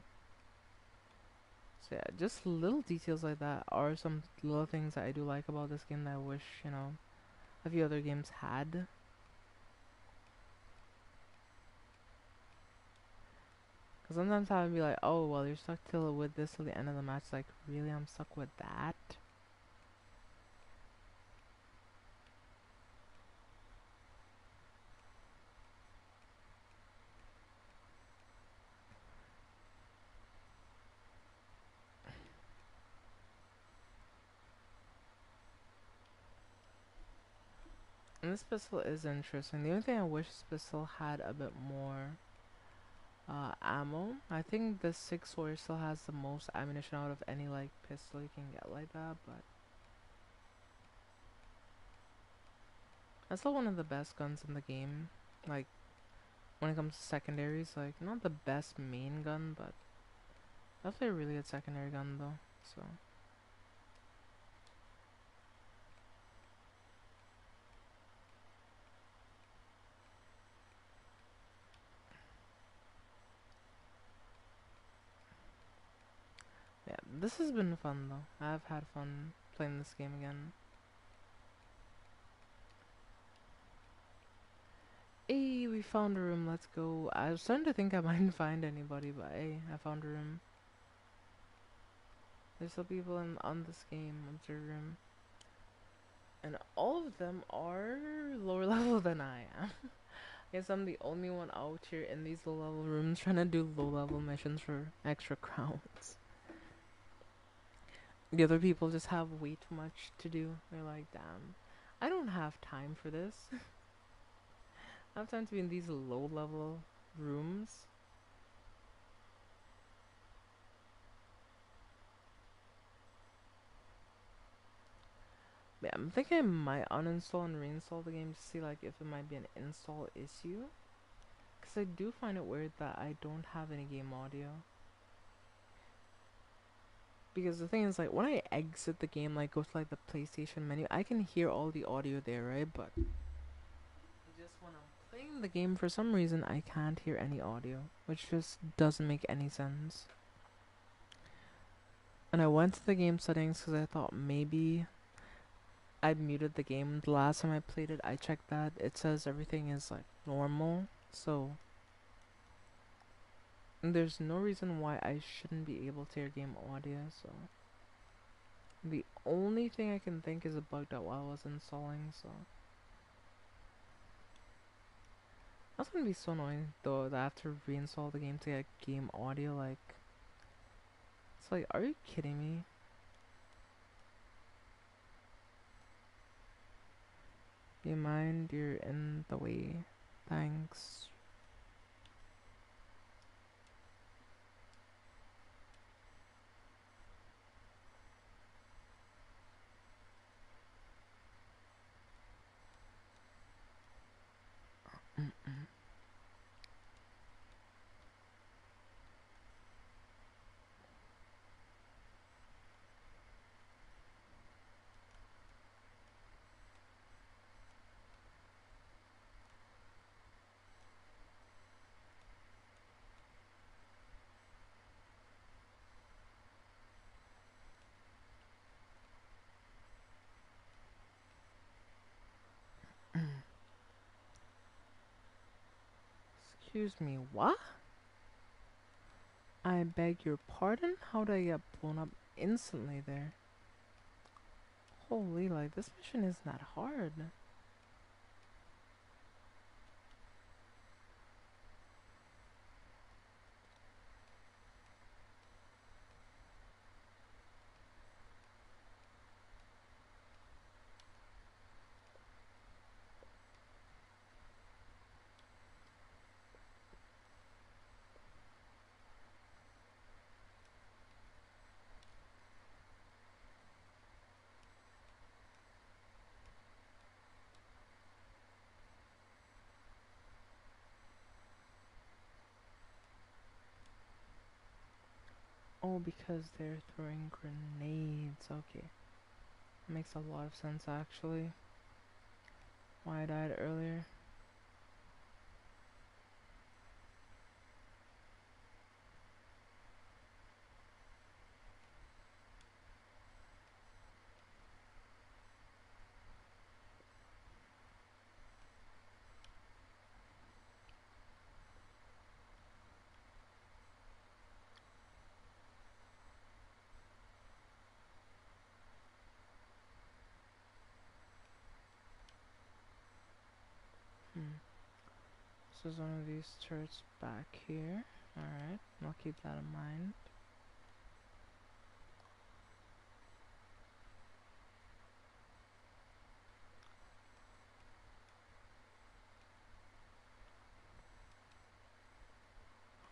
So yeah, just little details like that are some little things that I do like about this game that I wish, you know, a few other games had. Cause sometimes I would be like, oh well, you're stuck till with this till the end of the match. Like, really, I'm stuck with that. And this pistol is interesting. The only thing I wish this pistol had a bit more ammo. I think the 6 still has the most ammunition out of any like pistol you can get like that, but that's still one of the best guns in the game. Like when it comes to secondaries, like not the best main gun, but definitely a really good secondary gun though. So yeah, this has been fun though. I've had fun playing this game again. Hey, we found a room. Let's go. I was starting to think I might find anybody, but hey, I found a room. There's still people in on this game. Observe room, and all of them are lower level than I am. I guess I'm the only one out here in these low level rooms trying to do low level missions for extra crowns. The other people just have way too much to do. They're like, damn, I don't have time for this. I have time to be in these low level rooms. Yeah, I'm thinking I might uninstall and reinstall the game to see like if it might be an install issue. Cause I do find it weird that I don't have any game audio. Because the thing is, like, when I exit the game, like, go to, like, the PlayStation menu, I can hear all the audio there, right? But just when I'm playing the game, for some reason, I can't hear any audio, which just doesn't make any sense. And I went to the game settings because I thought maybe I muted the game. The last time I played it, I checked that. It says everything is, like, normal. So, there's no reason why I shouldn't be able to hear game audio, so. The only thing I can think is a bug that while I was installing, so. That's gonna be so annoying though that I have to reinstall the game to get game audio, like. It's like, are you kidding me? Be in mind, you're in the way. Thanks. Excuse me, what? I beg your pardon? How did I get blown up instantly there? Holy, like, this mission isn't that hard. Oh, because they're throwing grenades. Okay. Makes a lot of sense, actually. Why I died earlier. Hmm. So there's one of these turrets back here. Alright, I'll keep that in mind.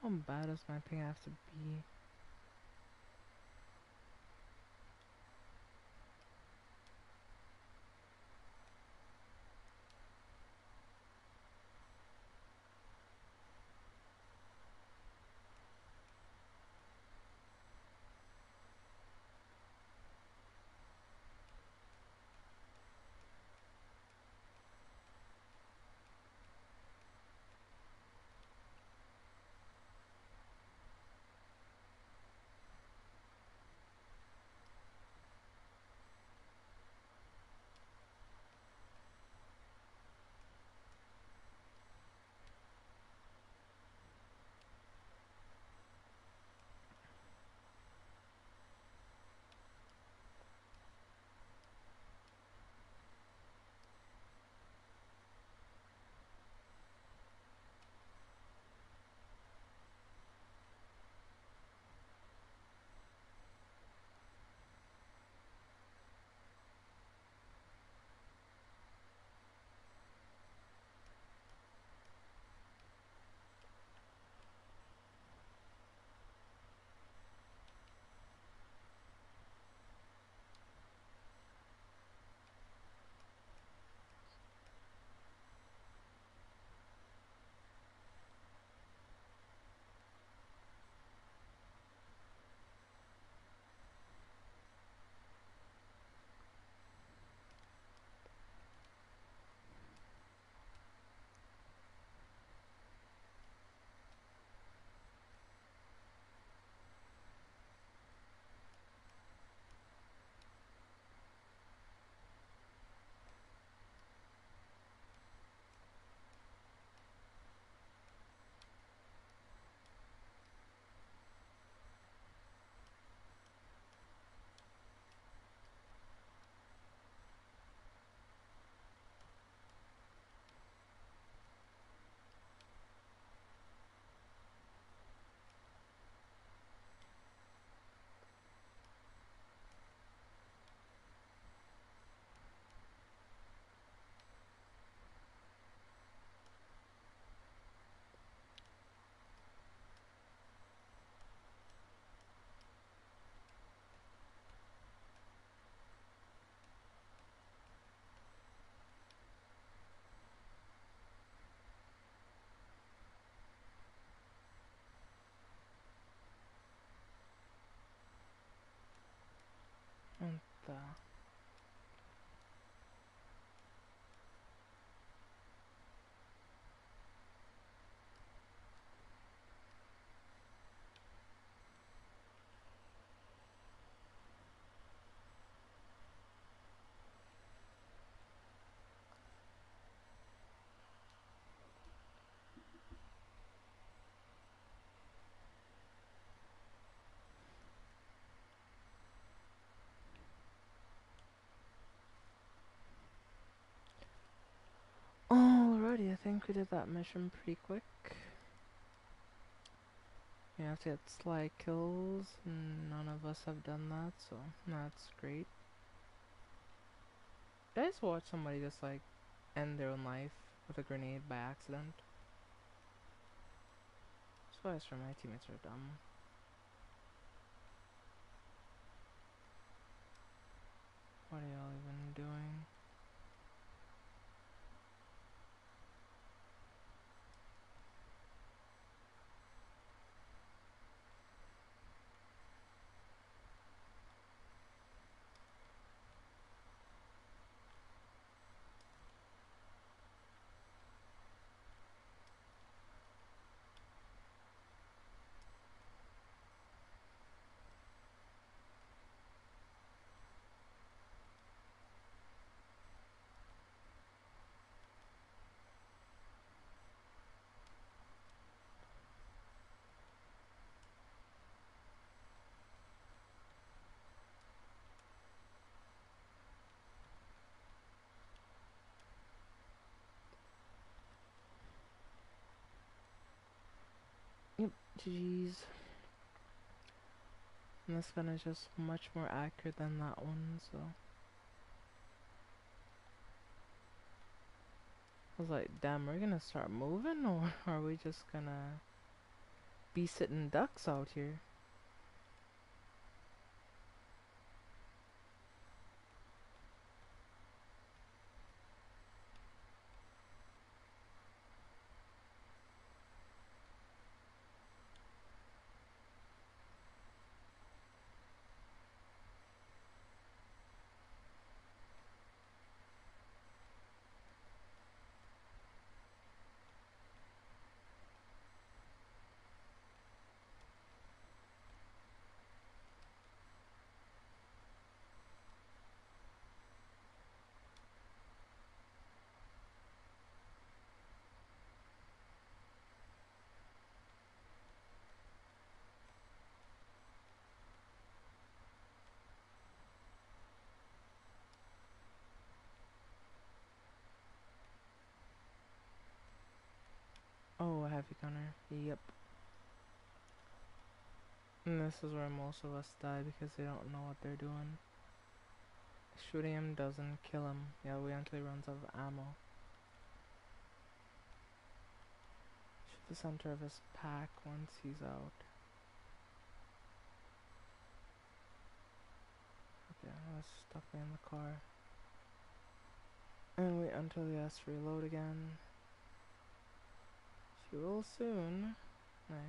How bad does my ping have to be? think we did that mission pretty quick. You have to get slide kills, and none of us have done that, so that's great. Did I just watch somebody just like end their own life with a grenade by accident? That's why I swear my teammates are dumb. What are y'all even doing? Yep, jeez. And this gun is just much more accurate than that one, so. I was like, damn, we're gonna start moving, or are we just gonna be sitting ducks out here? Oh, a heavy gunner. Yep. And this is where most of us die because they don't know what they're doing. Shooting him doesn't kill him. Yeah, wait until he runs out of ammo. Shoot the center of his pack once he's out. Okay, let's stuck me in the car. And wait until he has to reload again. She will soon. Nice.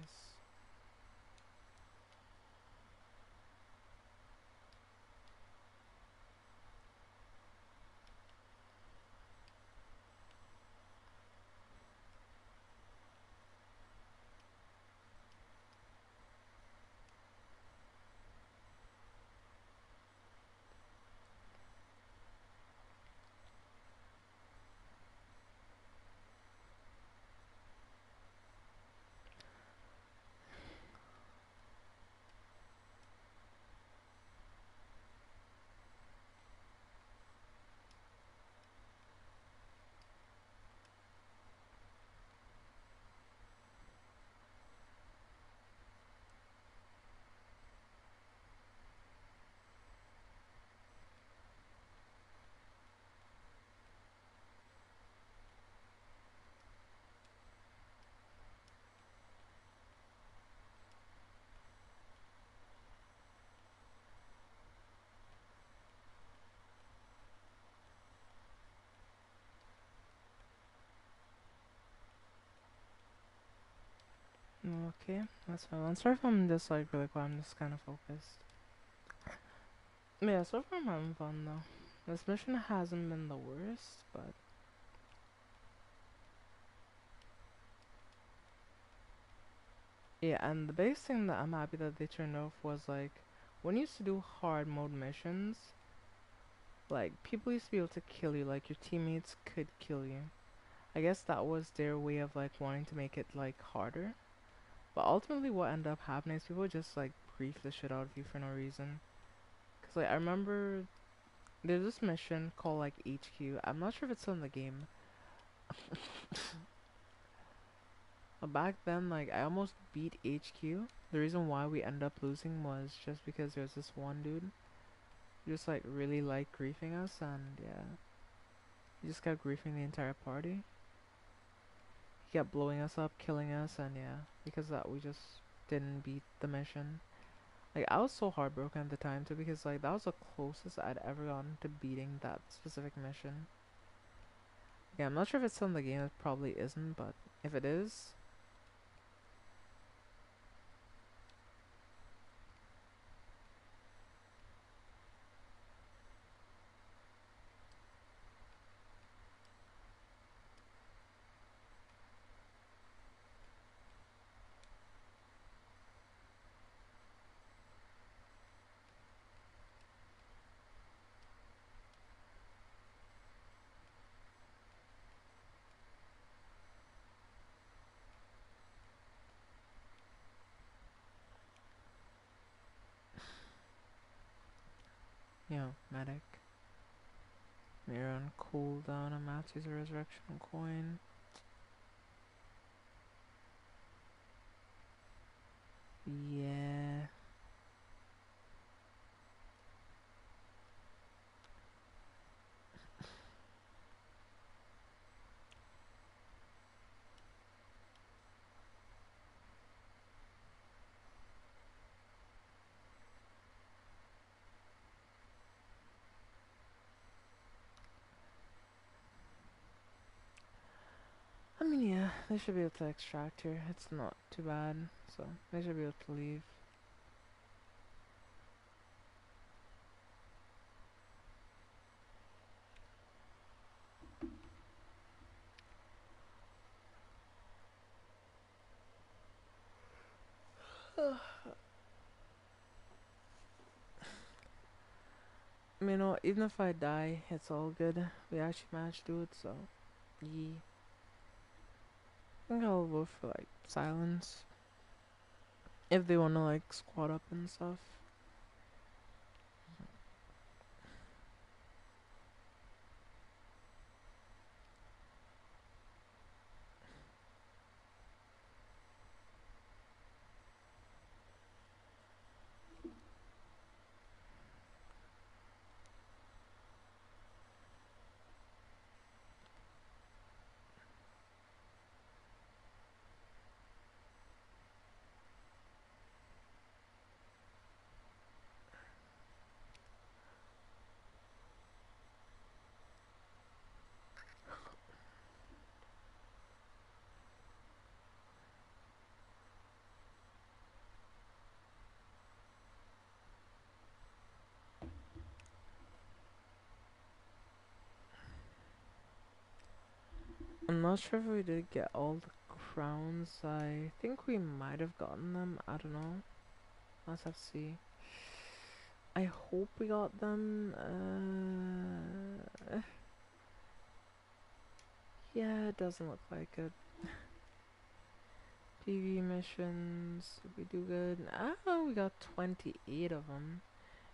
Okay, that's fine. I'm sorry if I'm just like really quiet, I'm just kind of focused. Yeah, so far I'm having fun though. This mission hasn't been the worst, but yeah, and the biggest thing that I'm happy that they turned off was like when you used to do hard mode missions, like people used to be able to kill you, like your teammates could kill you. I guess that was their way of like wanting to make it like harder. But ultimately what ended up happening is people just like grief the shit out of you for no reason. Cause like I remember there's this mission called like HQ. I'm not sure if it's still in the game. Back then, like, I almost beat HQ. The reason why we ended up losing was just because there's this one dude who just, like, really liked griefing us, and yeah. He just kept griefing the entire party. He kept blowing us up, killing us, and yeah. Because of that, we just didn't beat the mission. Like, I was so heartbroken at the time, too, because, like, that was the closest I'd ever gotten to beating that specific mission. Yeah, I'm not sure if it's still in the game, it probably isn't, but if it is, you know, medic. Mirror on cooldown, a Matthew's a resurrection coin. Yeah. I mean, yeah, they should be able to extract here. It's not too bad, so they should be able to leave. I mean, even if I die, it's all good. We actually managed to do it, so yeah. I think I'll vote for like silence if they wanna like squat up and stuff. I'm not sure if we did get all the crowns. I think we might have gotten them. I don't know. Let's have to see. I hope we got them. Yeah, it doesn't look like it. PV missions, did we do good? Ah, we got 28 of them.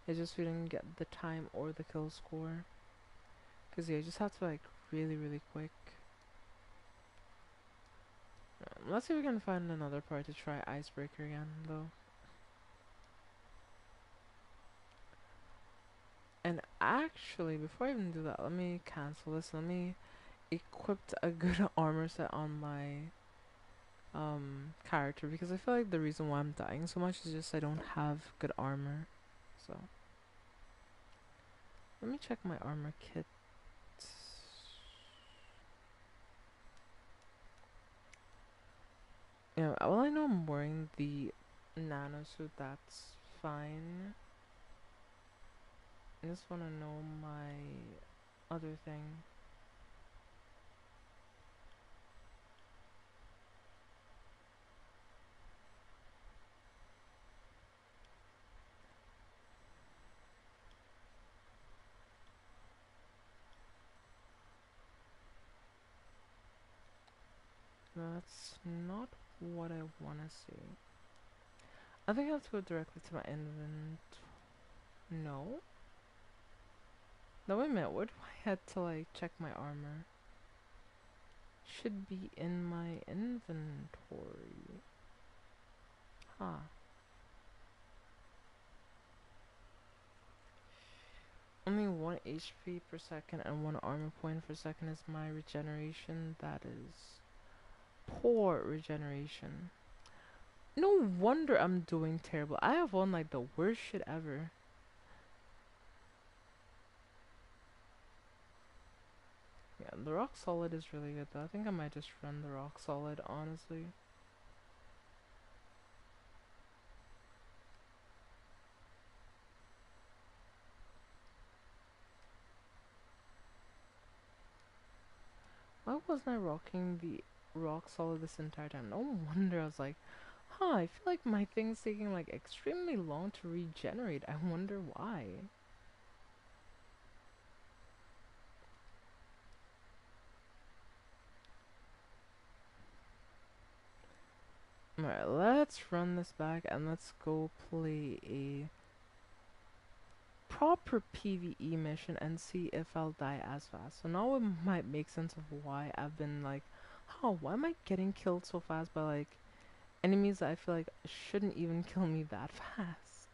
It's just we didn't get the time or the kill score. Cause yeah, you just have to like really quick. Let's see if we can find another part to try Icebreaker again, though. And actually, before I even do that, let me cancel this. Let me equip a good armor set on my character, because I feel like the reason why I'm dying so much is just I don't have good armor. So let me check my armor kit. Yeah, well, I know I'm wearing the nano suit, that's fine. I just want to know my other thing. That's not what I want to see. I think I have to go directly to my invent. No? No, wait a minute. Where do I have to like check my armor? should be in my inventory. Huh. Only 1 HP per second and 1 armor point per second is my regeneration. That is poor regeneration. No wonder I'm doing terrible. I have won like the worst shit ever. Yeah, the rock solid is really good though. I think I might just run the rock solid, honestly. Why wasn't I rocking the rock solid this entire time? No wonder I was like, huh, I feel like my thing's taking like extremely long to regenerate. I wonder why. Alright, let's run this back and let's go play a proper PvE mission and see if I'll die as fast. So now it might make sense of why I've been like, oh, why am I getting killed so fast by like enemies that I feel like shouldn't even kill me that fast?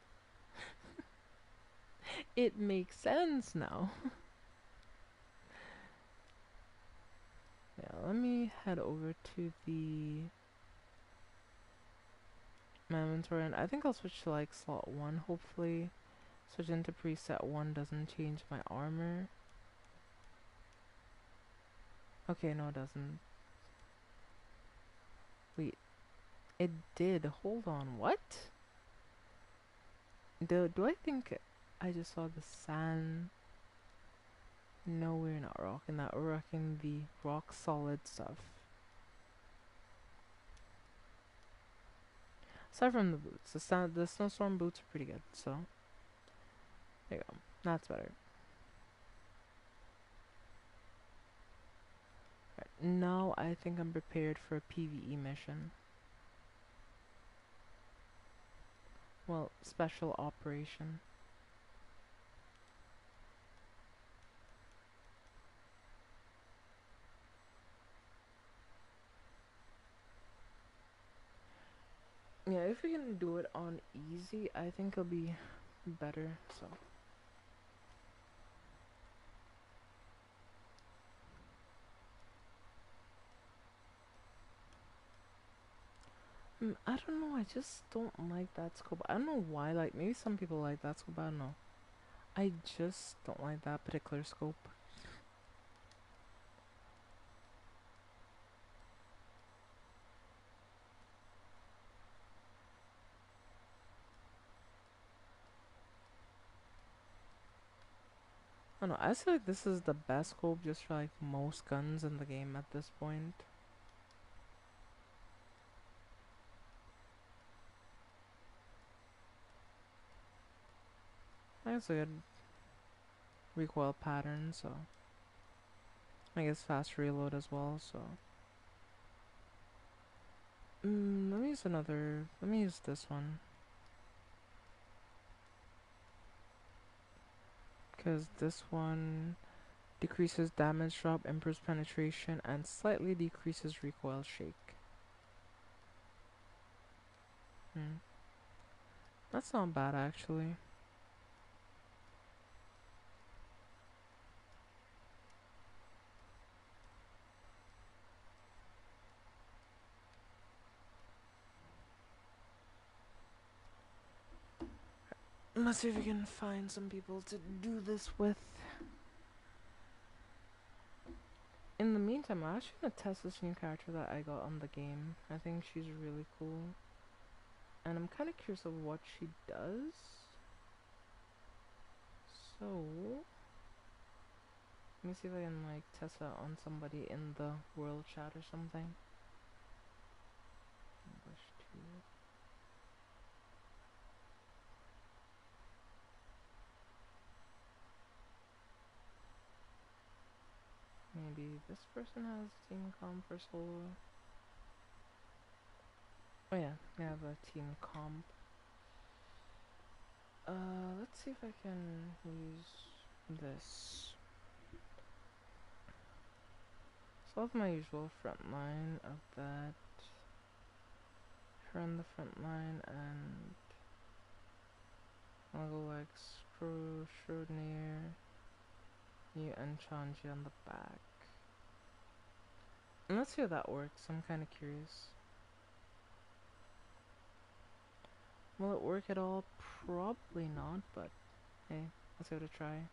It makes sense now. Yeah, let me head over to the my inventory and I think I'll switch to like slot 1 hopefully. Switch into preset 1 doesn't change my armor. Okay, no it doesn't. Wait, it did. Hold on, what? Do I think I just saw the sand? No, we're not rocking that. We're rocking the rock solid stuff. Aside from the boots, the snowstorm boots are pretty good. So there you go. That's better. Right, now I think I'm prepared for a PvE mission. Well, special operation. Yeah, if we can do it on easy, I think it'll be better. So. I don't know, I just don't like that scope. I don't know why, like, maybe some people like that scope, I don't know. I just don't like that particular scope. I don't know, I feel like this is the best scope just for, like, most guns in the game at this point. I guess a good recoil pattern, so. I guess fast reload as well, so. Let me use this one. Because this one decreases damage drop, improves penetration, and slightly decreases recoil shake. That's not bad actually. Let's see if we can find some people to do this with. In the meantime, I'm actually gonna test this new character that I got on the game. I think she's really cool. And I'm kind of curious of what she does. So, let me see if I can like test that on somebody in the world chat or something. Maybe this person has team comp for solo. Oh yeah, we have a team comp. Let's see if I can use this. So I'll have my usual front line of that. Run the front line and I'll go like screw near you and Chanji on the back. And let's see how that works. I'm kind of curious. Will it work at all? Probably not, but hey, let's give it a try.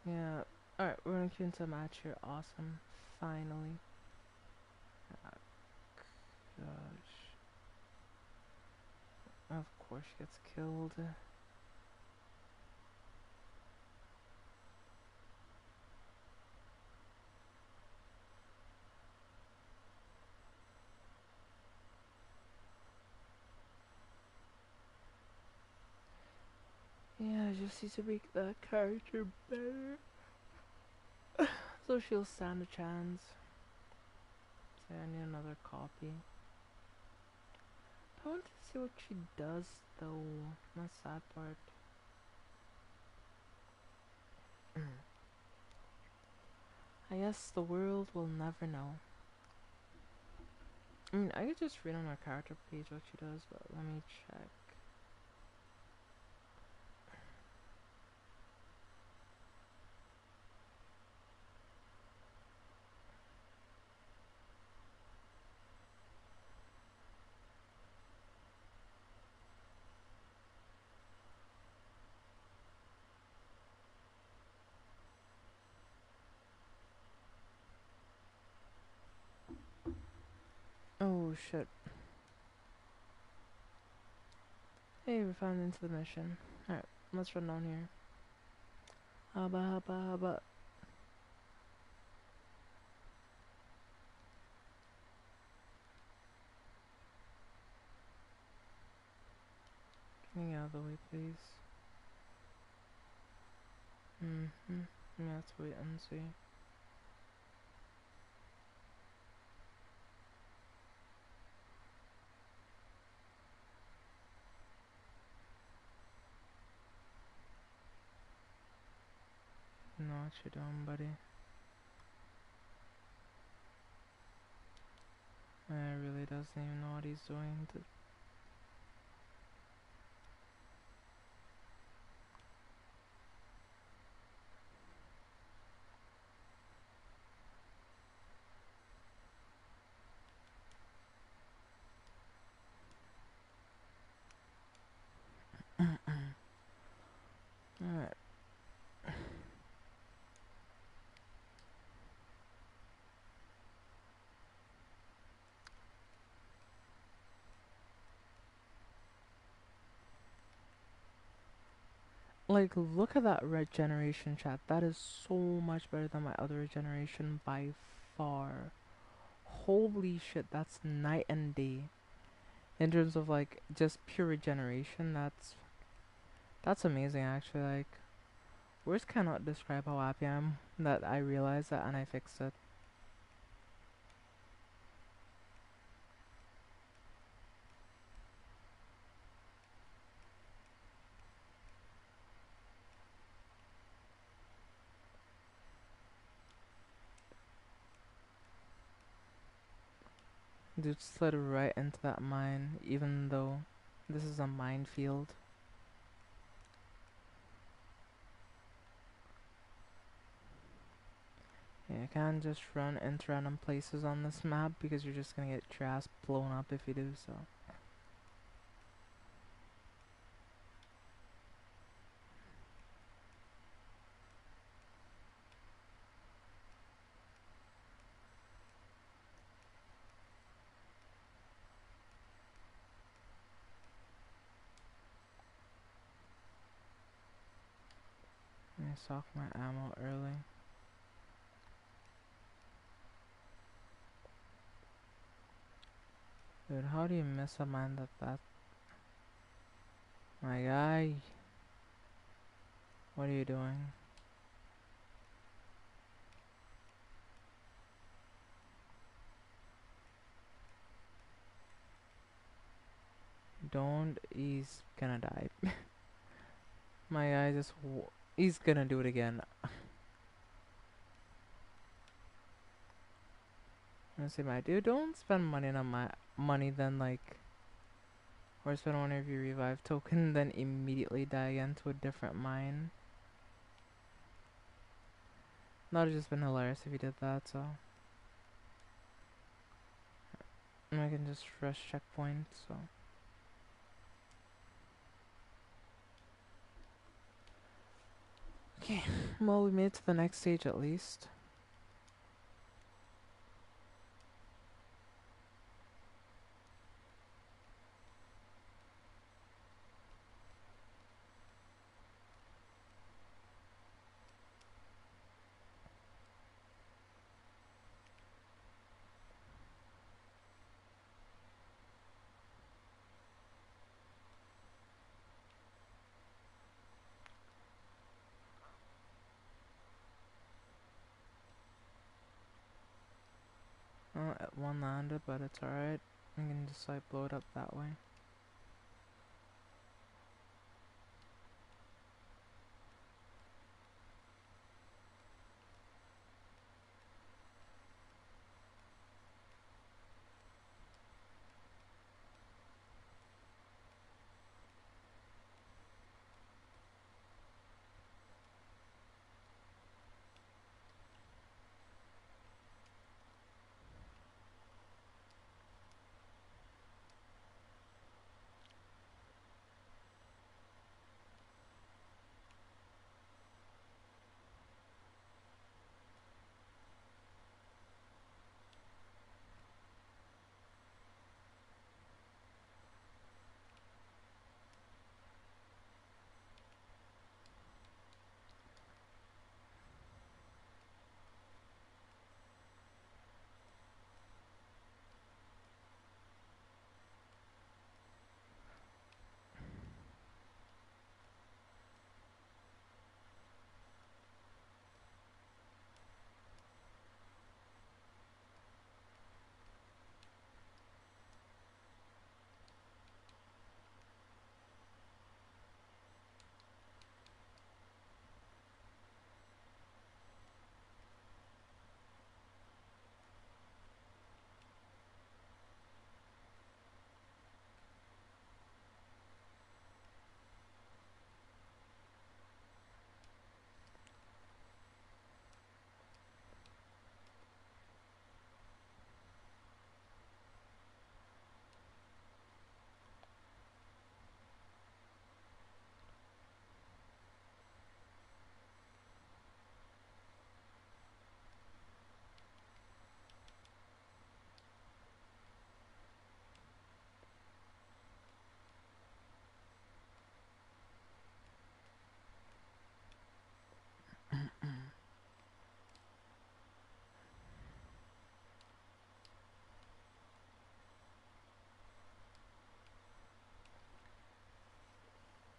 Yeah. Alright, we're gonna get into a match here. Awesome. Finally. Oh, gosh. Of course she gets killed. Yeah, I just need to make that character better. So she'll stand a chance. So I need another copy. I want to see what she does though. That's that part. I guess the world will never know. I mean, I could just read on her character page what she does, but let me check. Oh shit. Hey, we found into the mission. Alright, let's run down here. Hubba hubba hubba. Get me out of the way, please. Yeah, let's wait and see. Know what you're doing, buddy. Really doesn't even know what he's doing. Alright. Like, look at that regeneration, chat. That is so much better than my other regeneration by far. Holy shit, that's night and day. In terms of like just pure regeneration, that's amazing actually. Like, words cannot describe how happy I am that I realized that and I fixed it. Dude slid right into that mine, even though this is a minefield. Yeah, you can't just run into random places on this map because you're just gonna get your ass blown up if you do so. stock my ammo early. Dude, how do you miss a man that? My guy, what are you doing? Don't, he's gonna die. My guy he's gonna do it again. I say, my dude, don't spend money on my money then like, or spend one of your revive token then immediately die again to a different mine. That would have just been hilarious if you did that, so. And I can just rush checkpoint, so. Okay, well, we made it to the next stage at least. One landed, but it's alright. I can just like blow it up that way.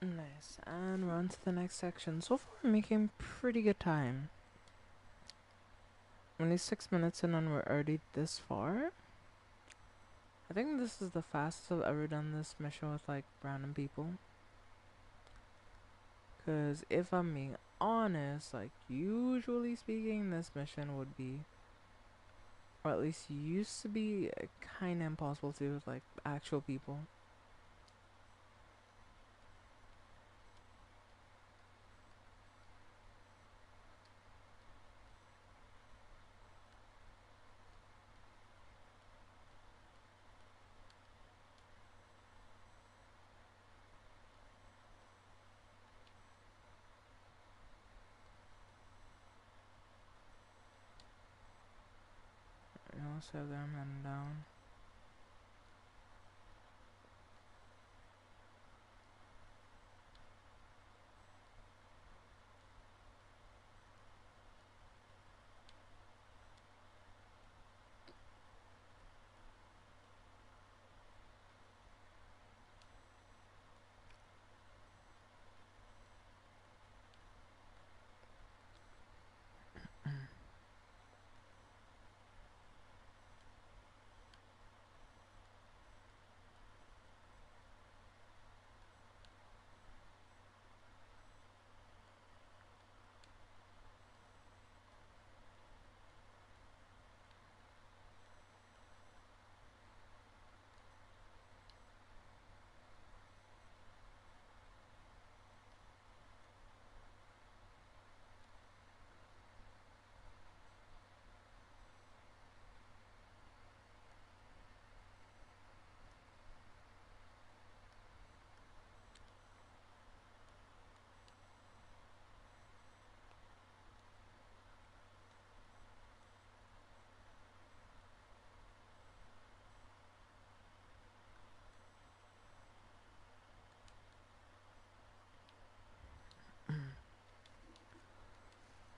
Nice, and we're on to the next section. So far, we're making pretty good time. Only 6 minutes in and we're already this far. I think this is the fastest I've ever done this mission with like random people. Cause if I'm being honest, like usually speaking, this mission would be, or at least used to be, kind of impossible to do with like actual people. You know, so them and down.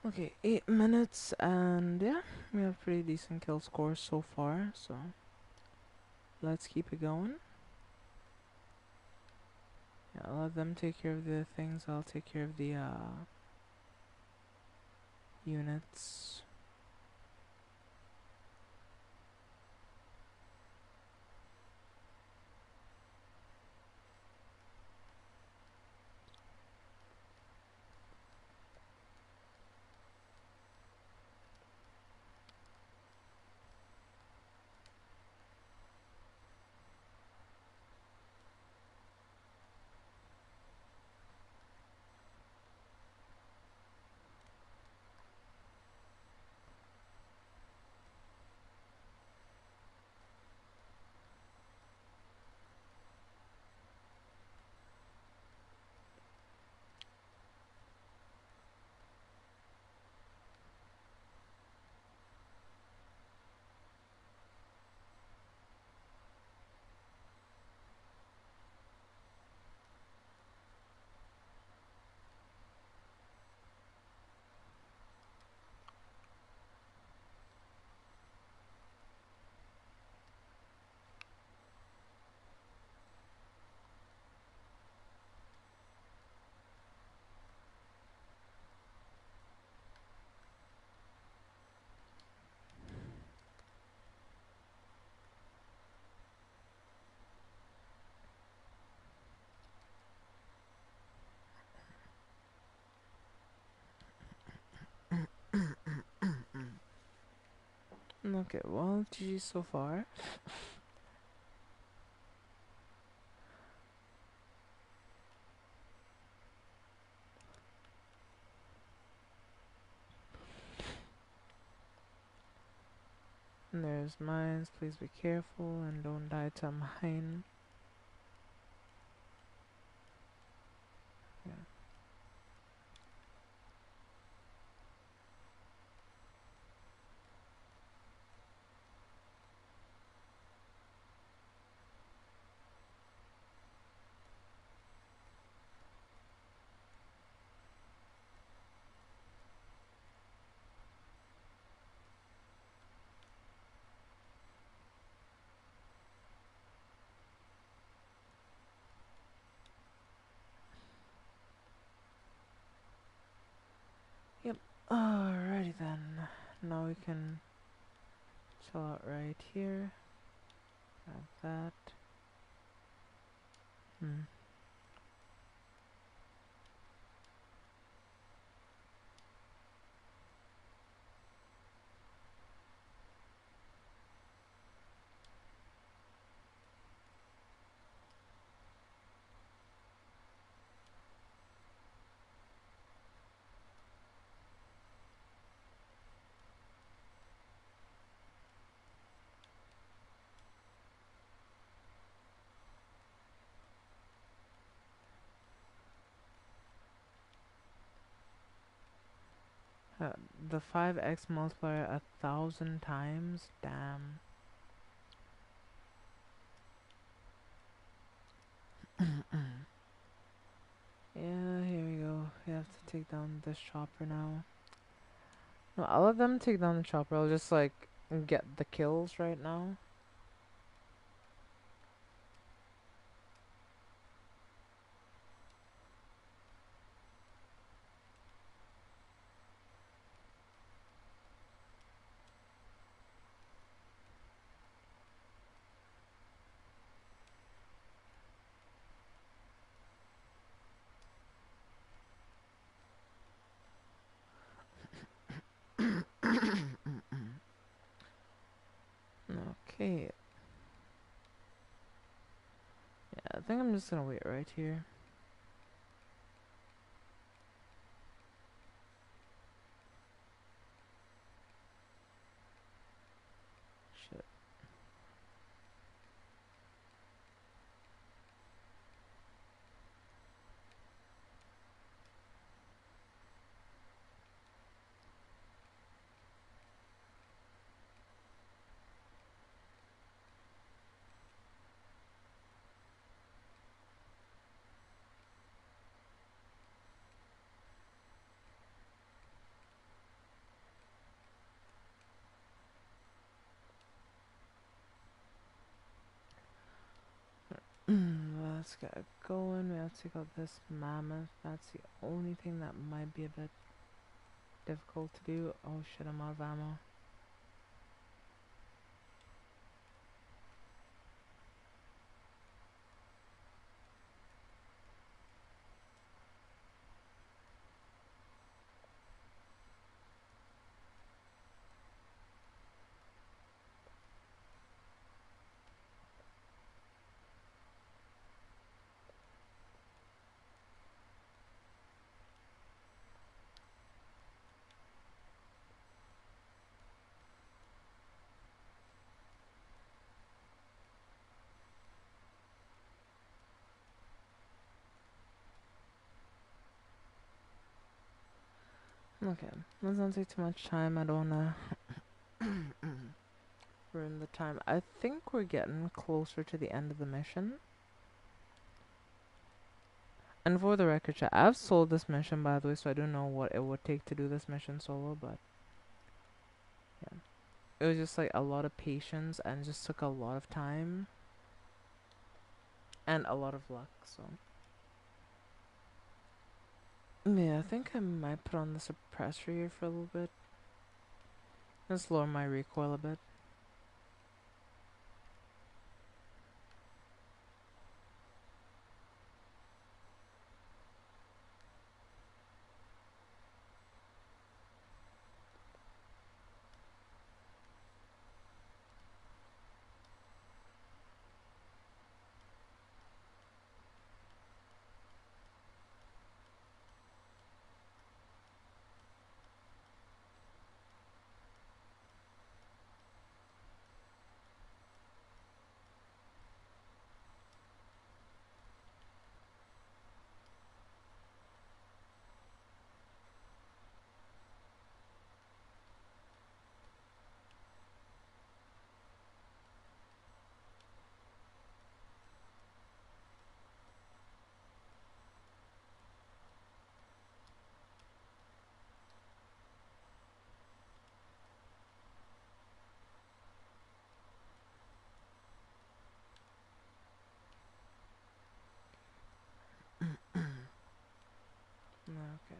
Okay, 8 minutes, and yeah, we have pretty decent kill scores so far, so let's keep it going. Yeah, I'll let them take care of the things, I'll take care of the units. Okay, well, GG so far. And there's mines, please be careful and don't die to mine. Yeah. Yep. Alrighty then. Now we can chill out right here. Have that. Hmm. Uh, the 5x multiplier 1,000 times? Damn. Yeah, here we go. We have to take down this chopper now. No, I'll let them take down the chopper. I'll just like get the kills right now. Okay. Yeah, I think I'm just gonna wait right here. Shit. Let's get going. We have to take out this mammoth. That's the only thing that might be a bit difficult to do. Oh shit, I'm out of ammo. Okay, let's not take too much time. I don't wanna ruin the time. I think we're getting closer to the end of the mission. And for the record, chat, I've sold this mission by the way, so I don't know what it would take to do this mission solo, but yeah. It was just like a lot of patience and just took a lot of time and a lot of luck, so. Yeah, I think I might put on the suppressor here for a little bit. Let's lower my recoil a bit. Okay.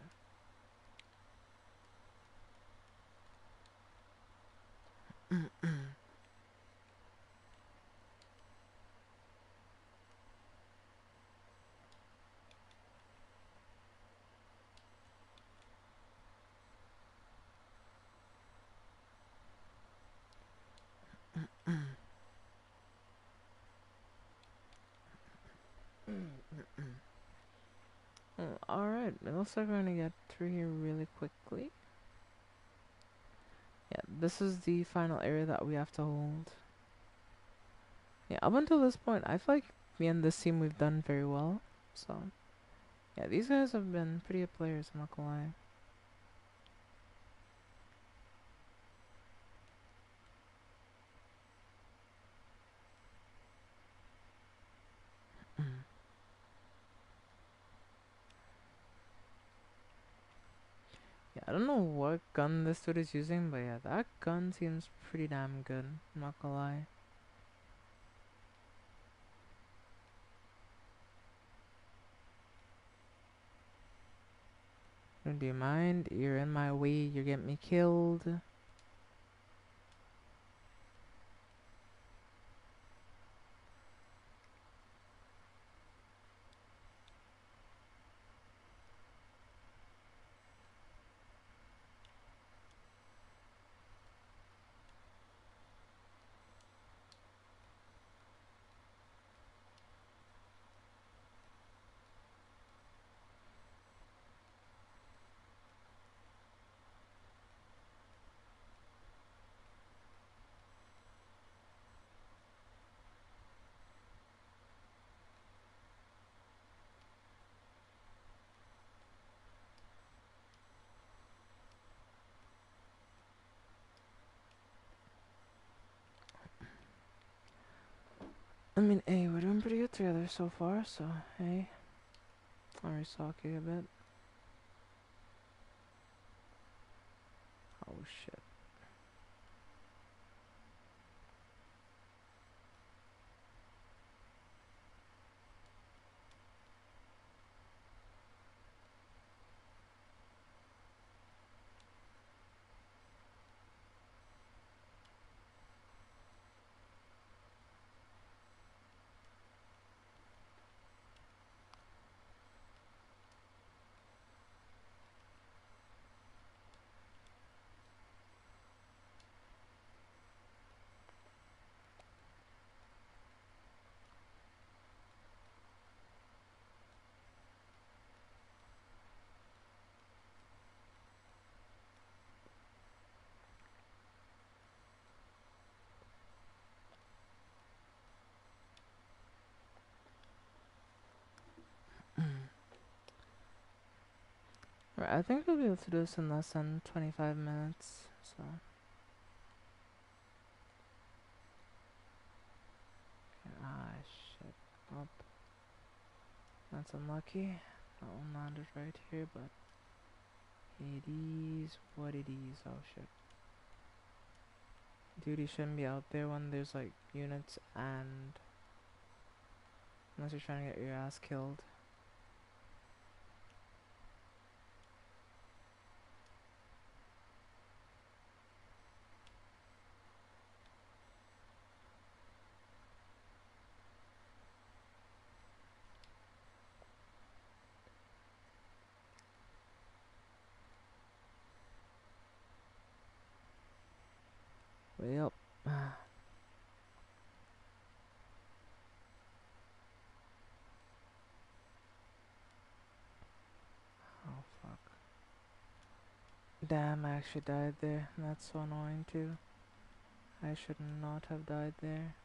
Alright, it looks like we're gonna get through here really quickly. Yeah, this is the final area that we have to hold. Yeah, up until this point, I feel like me and this team, we've done very well. So, yeah, these guys have been pretty good players, I'm not gonna lie. Yeah, I don't know what gun this dude is using, but yeah, that gun seems pretty damn good, I'm not gonna lie. Do you mind? You're in my way, you're getting me killed. I mean, hey, we're doing pretty good together so far, so, hey. Alright, Saki a bit. Oh, shit. Right, I think we'll be able to do this in less than 25 minutes, so. Ah, shit. Oh, that's unlucky. That one landed right here, but it is what it is. Oh, shit. Dude, you shouldn't be out there when there's, like, units and... Unless you're trying to get your ass killed. Way up. Oh, fuck. Damn, I actually died there. That's so annoying, too. I should not have died there.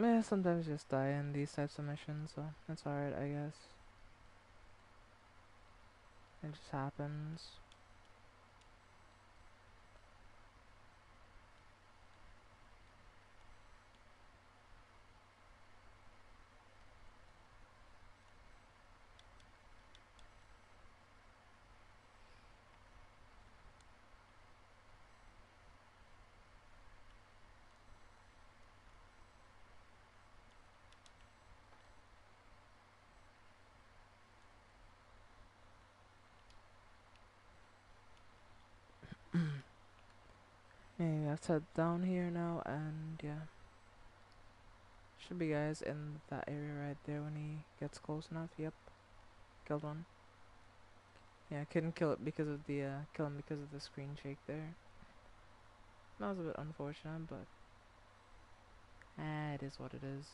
Yeah, sometimes you just die in these types of missions, so it's alright, I guess. It just happens. Maybe I have to head down here now, and yeah. Should be guys in that area right there when he gets close enough. Yep. Killed one. Yeah, I couldn't kill it because of the, kill him because of the screen shake there. That was a bit unfortunate, but... it is what it is.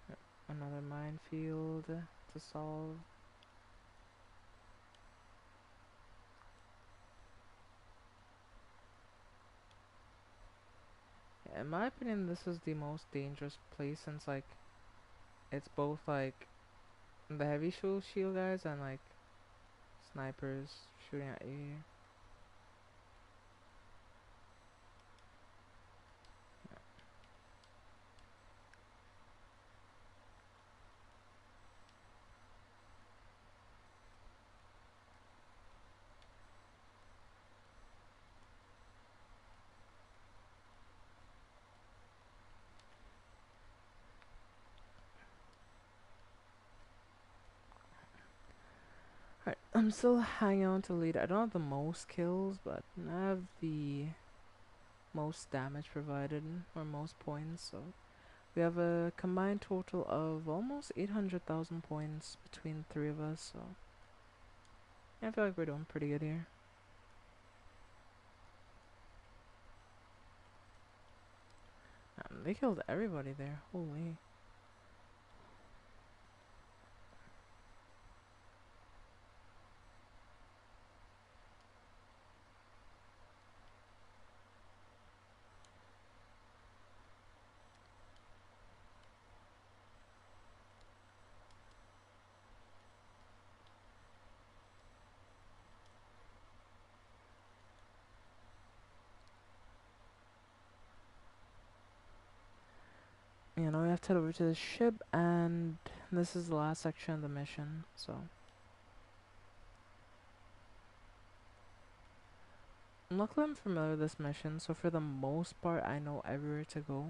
Yep. Another minefield to solve. Yeah, in my opinion, this is the most dangerous place since, like, it's both, like, the heavy shield guys and, like, snipers shooting at you. Alright, I'm still hanging on to the lead. I don't have the most kills, but I have the most damage provided, or most points, so we have a combined total of almost 800,000 points between the three of us, so yeah, I feel like we're doing pretty good here. They killed everybody there, holy. You know, we have to head over to the ship, and this is the last section of the mission, so. Luckily I'm familiar with this mission, so for the most part I know everywhere to go,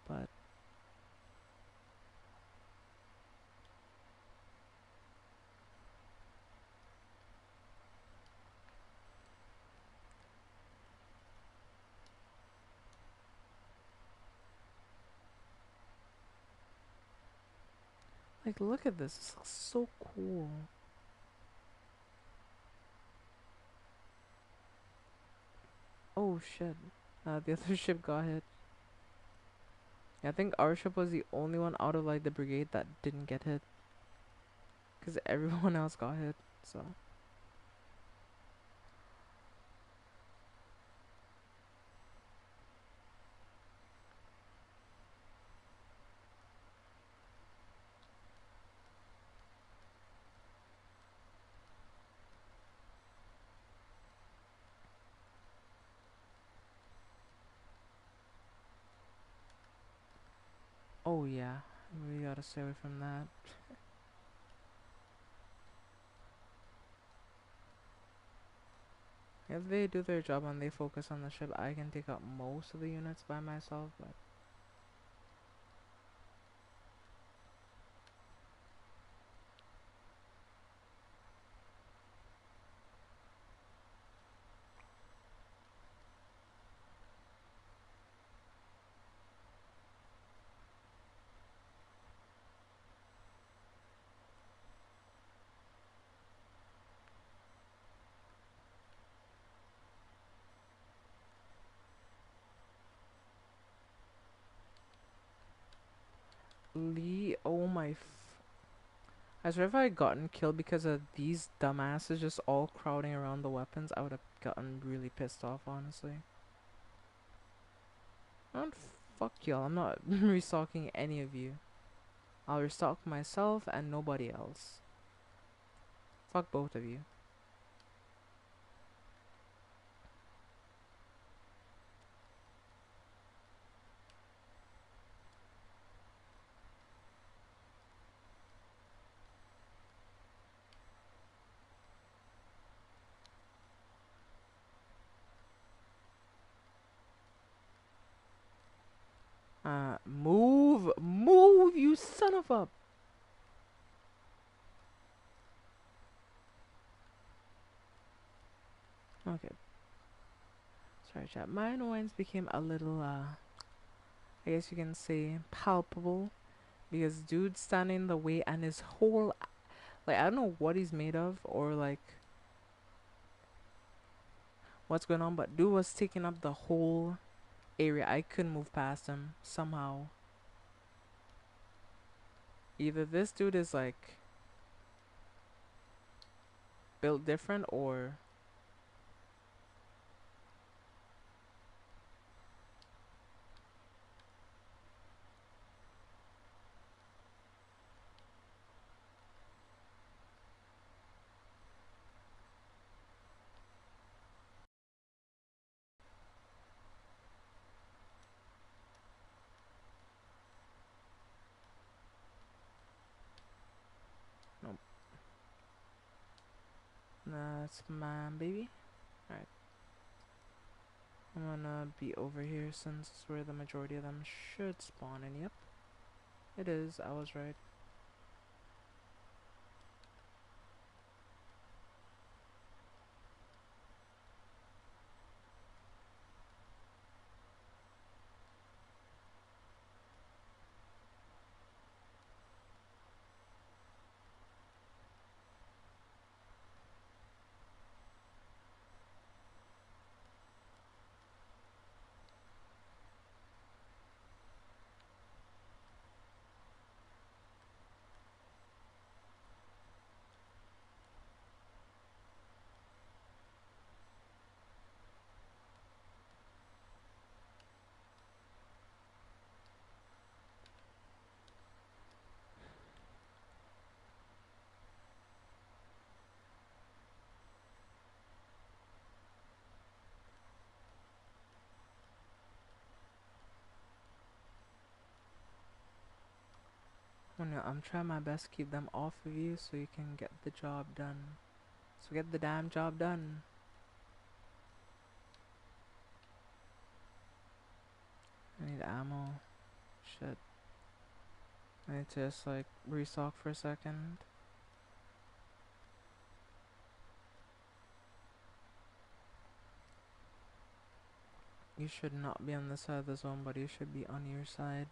but... Like, look at this, this looks so cool. Oh shit, the other ship got hit. Yeah, I think our ship was the only one out of like the brigade that didn't get hit, cause everyone else got hit. So oh yeah, we gotta stay away from that. If they do their job and they focus on the ship, I can take out most of the units by myself. But Lee, oh my. I swear if I had gotten killed because of these dumbasses just all crowding around the weapons, I would have gotten really pissed off, honestly. Not fuck y'all, I'm not restocking any of you. I'll restock myself and nobody else. Fuck both of you. Move! Move, you son of a... Okay. Sorry, chat. My annoyance became a little, I guess you can say, palpable. Because dude's standing in the way and his whole... Like, I don't know what he's made of or, like, what's going on, but dude was taking up the whole area. I couldn't move past him somehow. Either this dude is, like, built different or... Nope. That's my baby. Alright. I'm gonna be over here since it's where the majority of them should spawn in. Yep. It is. I was right. Oh no, I'm trying my best to keep them off of you so you can get the job done. So get the damn job done. I need ammo. Shit. I need to just like restock for a second. You should not be on this side of the zone, but you should be on your side.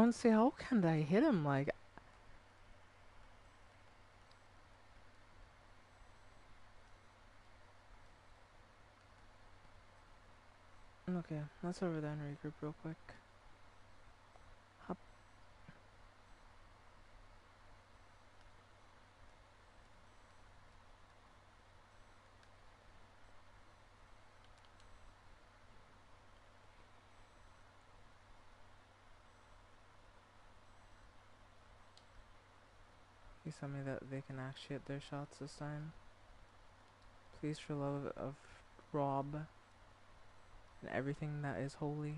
don't see how can I hit him, like... Okay, let's over there and regroup real quick. Hop. Please tell me that they can actually hit their shots this time. Please, for love of Rob and everything that is holy.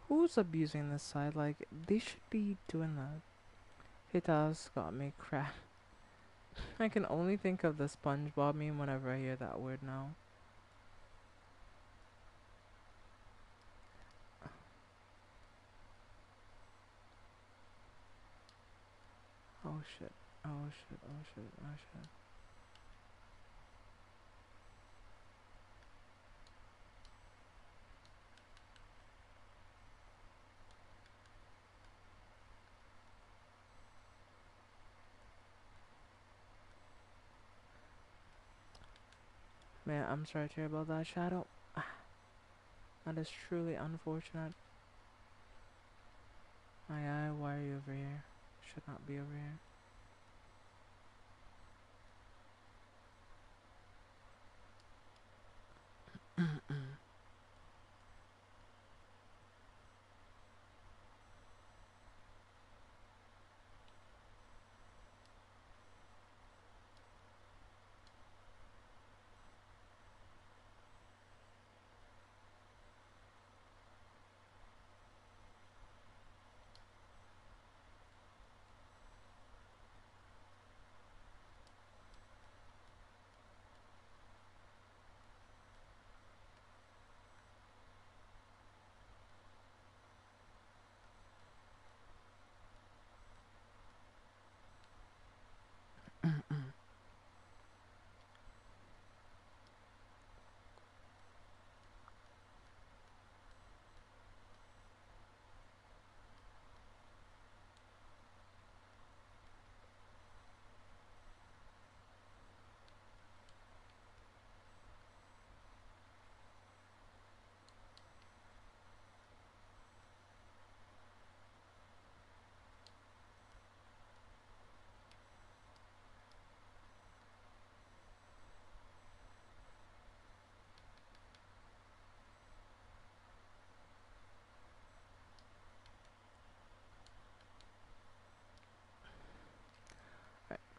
Who's abusing this side? Like, they should be doing that. Hitas got me crap. I can only think of the SpongeBob meme whenever I hear that word now. Oh shit. Oh shit. Oh shit. Oh shit. Man, I'm sorry to hear about that, Shadow. That is truly unfortunate. Aye, why are you over here? Should not be over here.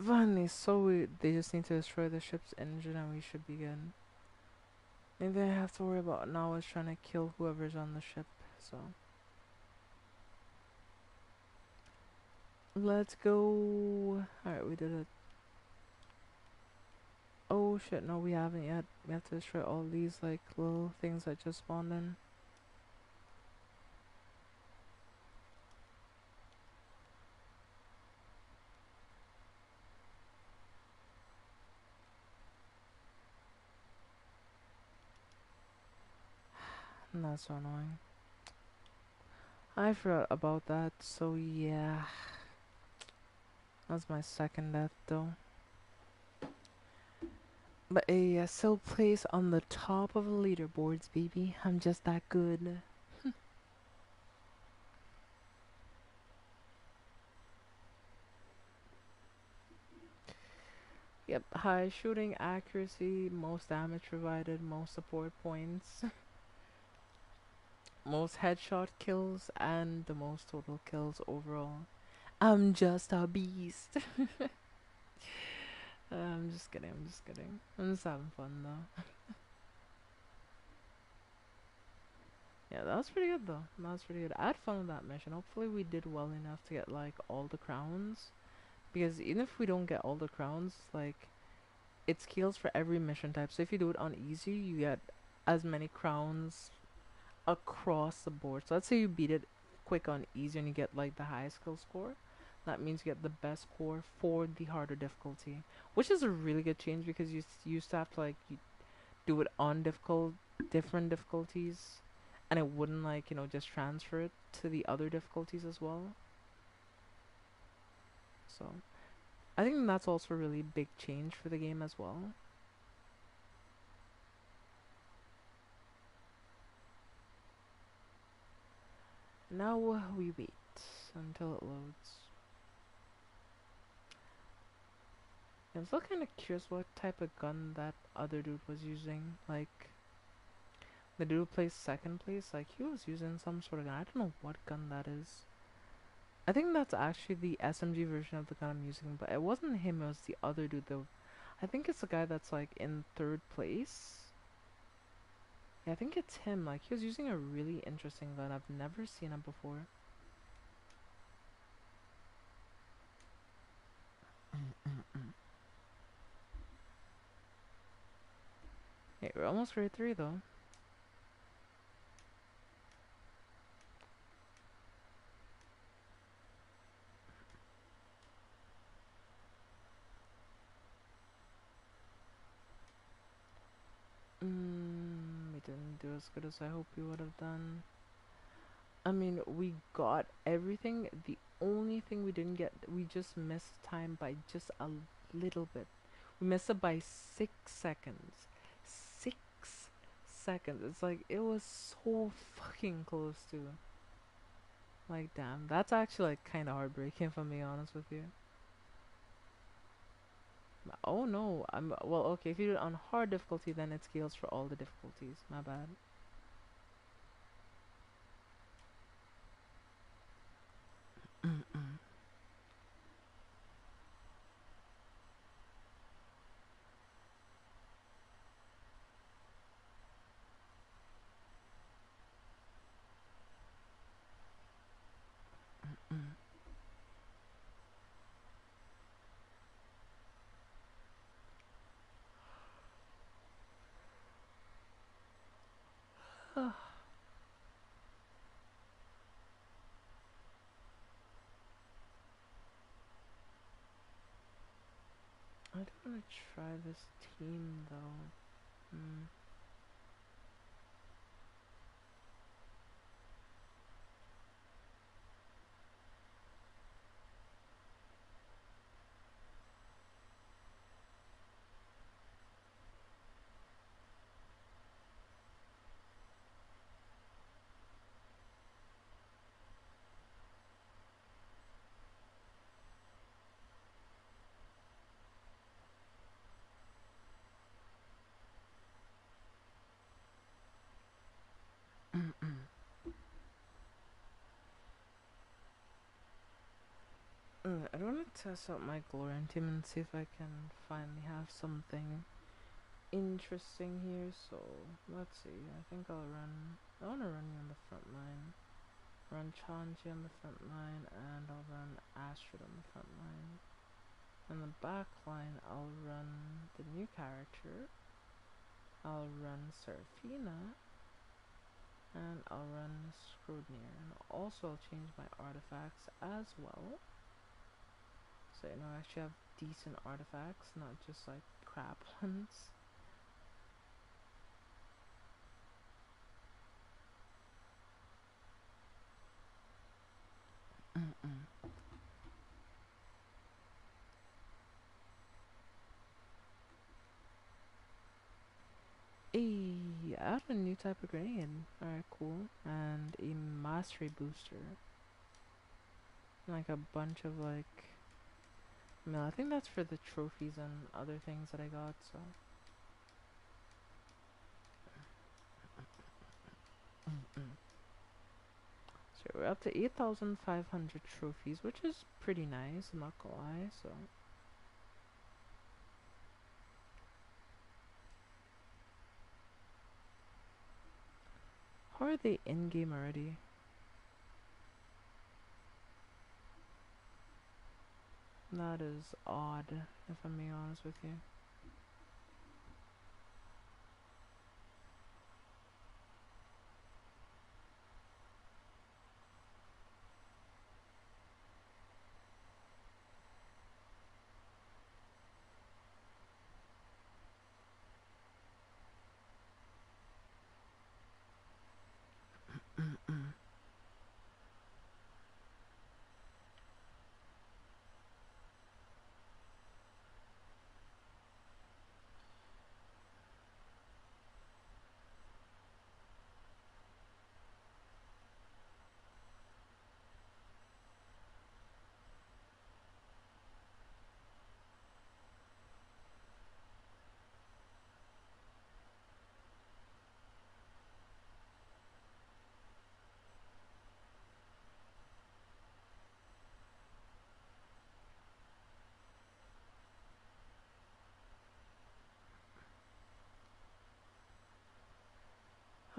Finally, they just need to destroy the ship's engine and we should be good. Maybe I have to worry about now is trying to kill whoever's on the ship, so. Let's go. Alright, we did it. Oh shit, no we haven't yet. We have to destroy all these like little things that just spawned in. And that's so annoying. I forgot about that, so yeah. That's my second death though. But a still place on the top of the leaderboards, baby. I'm just that good. Yep, high shooting accuracy, most damage provided, most support points, most headshot kills, and the most total kills overall. I'm just a beast. I'm just kidding, I'm just kidding. I'm just having fun though. Yeah, that was pretty good though. That was pretty good. I had fun with that mission. Hopefully we did well enough to get like all the crowns. Because even if we don't get all the crowns, like it scales for every mission type. So if you do it on easy, you get as many crowns across the board. So let's say you beat it quick on easy and you get like the highest skill score. That means you get the best score for the harder difficulty, which is a really good change because you used to have to like do it on different difficulties, and it wouldn't like just transfer it to the other difficulties as well. So I think that's also a really big change for the game as well. Now we wait until it loads. I'm still kind of curious what type of gun that other dude was using. Like, the dude who plays second place, like, he was using some sort of gun. I don't know what gun that is. I think that's actually the SMG version of the gun I'm using, but it wasn't him, it was the other dude though. I think it's the guy that's like in third place. Yeah, I think it's him. Like, he was using a really interesting gun. I've never seen it before. Hey, we're almost grade 3 though. We didn't do as good as I hope we would have done. I mean, we got everything. The only thing we didn't get, we just missed time by just a little bit. We missed it by 6 seconds. 6 seconds. It's like, it was so fucking close to. Like, damn. That's actually, like, kind of heartbreaking, if I'm being honest with you. Oh no. Well, okay, if you do it on hard difficulty, then it scales for all the difficulties. My bad. I do want to try this team though. Hmm. I want to test out my Glorian team and see if I can finally have something interesting here. So let's see. I think I want to run you on the front line. Run Chanji on the front line, and I'll run Astrid on the front line. On the back line, I'll run the new character. I'll run Seraphina, and I'll run Scrodnir. And also I'll change my artifacts as well. So I actually have decent artifacts, not just like crap ones. I have a new type of grenade. Alright, cool. And a mastery booster. Like a bunch of like... No, I think that's for the trophies and other things that I got, so... So we're up to 8,500 trophies, which is pretty nice, I'm not gonna lie, so... How are they in-game already? That is odd, if I'm being honest with you.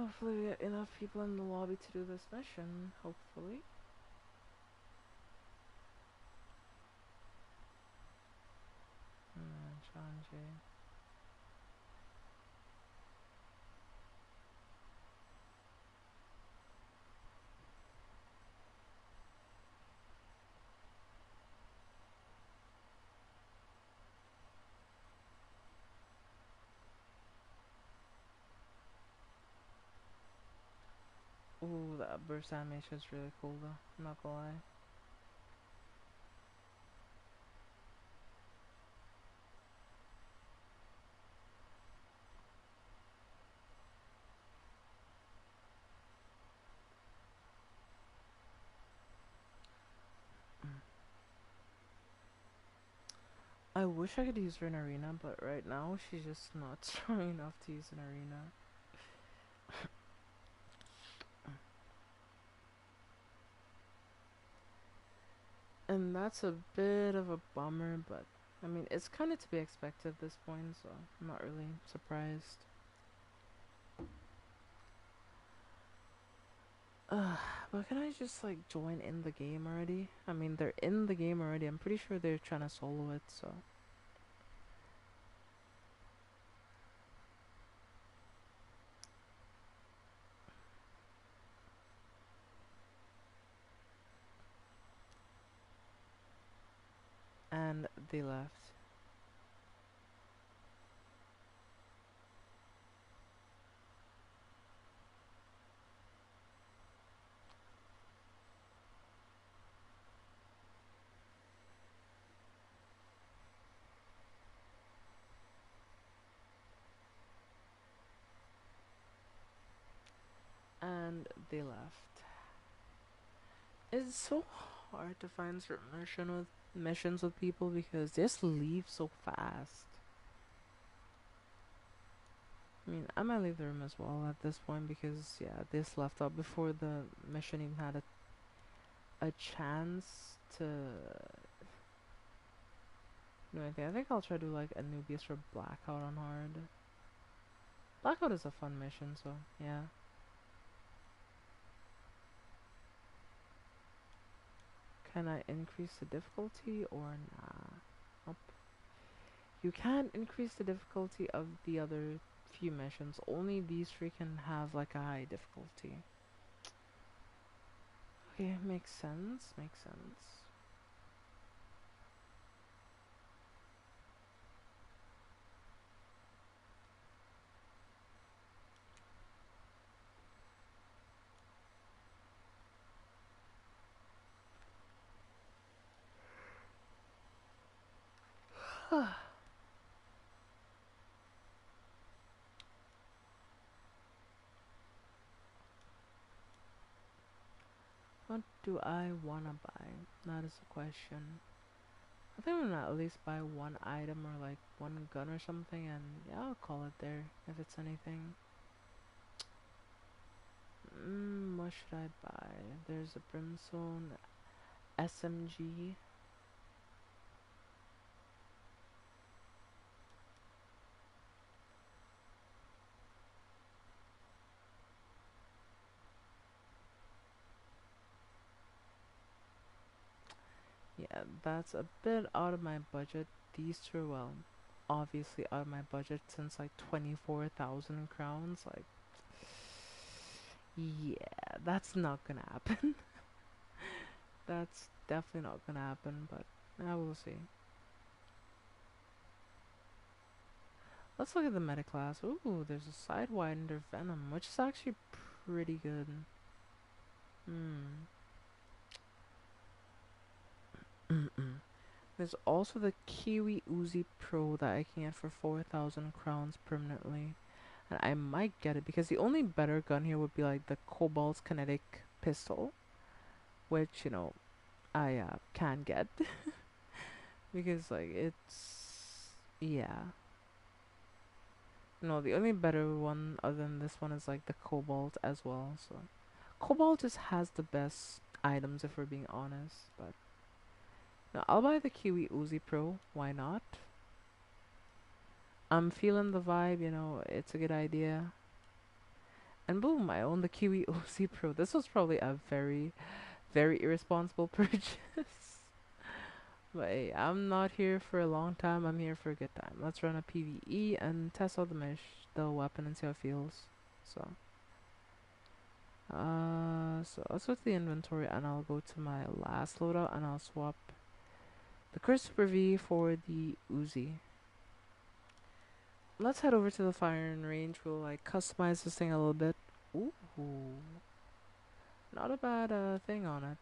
Hopefully we get enough people in the lobby to do this mission. Hopefully. John J. Ooh, that burst animation is really cool though. I'm not gonna lie. I wish I could use her in arena, but right now she's just not strong enough to use in arena. And that's a bit of a bummer, but I mean, it's kind of to be expected at this point, so I'm not really surprised. But can I just like join in the game already? I mean, they're in the game already. I'm pretty sure they're trying to solo it, so. And they left. And they left. It's so hard to find certain missions with people because they just leave so fast. I mean, I might leave the room as well at this point because yeah, this left out before the mission even had a chance to. No, I think I'll try to do like Anubius for Blackout on hard. Blackout is a fun mission, so yeah. Can I increase the difficulty or nah? Nope. You can't increase the difficulty of the other few missions. Only these three can have like a high difficulty. Okay, makes sense. Makes sense. What do I wanna buy? That is the question. I think I'm gonna at least buy one item or like one gun or something, and yeah, I'll call it there if it's anything. What should I buy? There's a Brimstone SMG. Yeah, that's a bit out of my budget. These two are, well, obviously out of my budget since like 24,000 crowns. Like, yeah, that's not gonna happen. That's definitely not gonna happen, but I will see. Let's look at the meta class. Ooh, there's a Sidewinder Venom, which is actually pretty good. Hmm. There's also the Kiwi Uzi Pro that I can get for 4,000 crowns permanently. And I might get it because the only better gun here would be like the Cobalt Kinetic Pistol, which, you know, I can get. Because, like, it's. Yeah. No, the only better one other than this one is like the Cobalt as well. So, Cobalt just has the best items if we're being honest. But, no, I'll buy the Kiwi Uzi Pro. Why not? I'm feeling the vibe, you know, it's a good idea. And boom, I own the Kiwi OC Pro. This was probably a very, very irresponsible purchase. But hey, I'm not here for a long time. I'm here for a good time. Let's run a PvE and test out the weapon and see how it feels. So, so let's go to the inventory and I'll go to my last loadout and I'll swap the Christopher V for the Uzi. Let's head over to the firing range. We'll like customize this thing a little bit. Ooh, not a bad thing on it.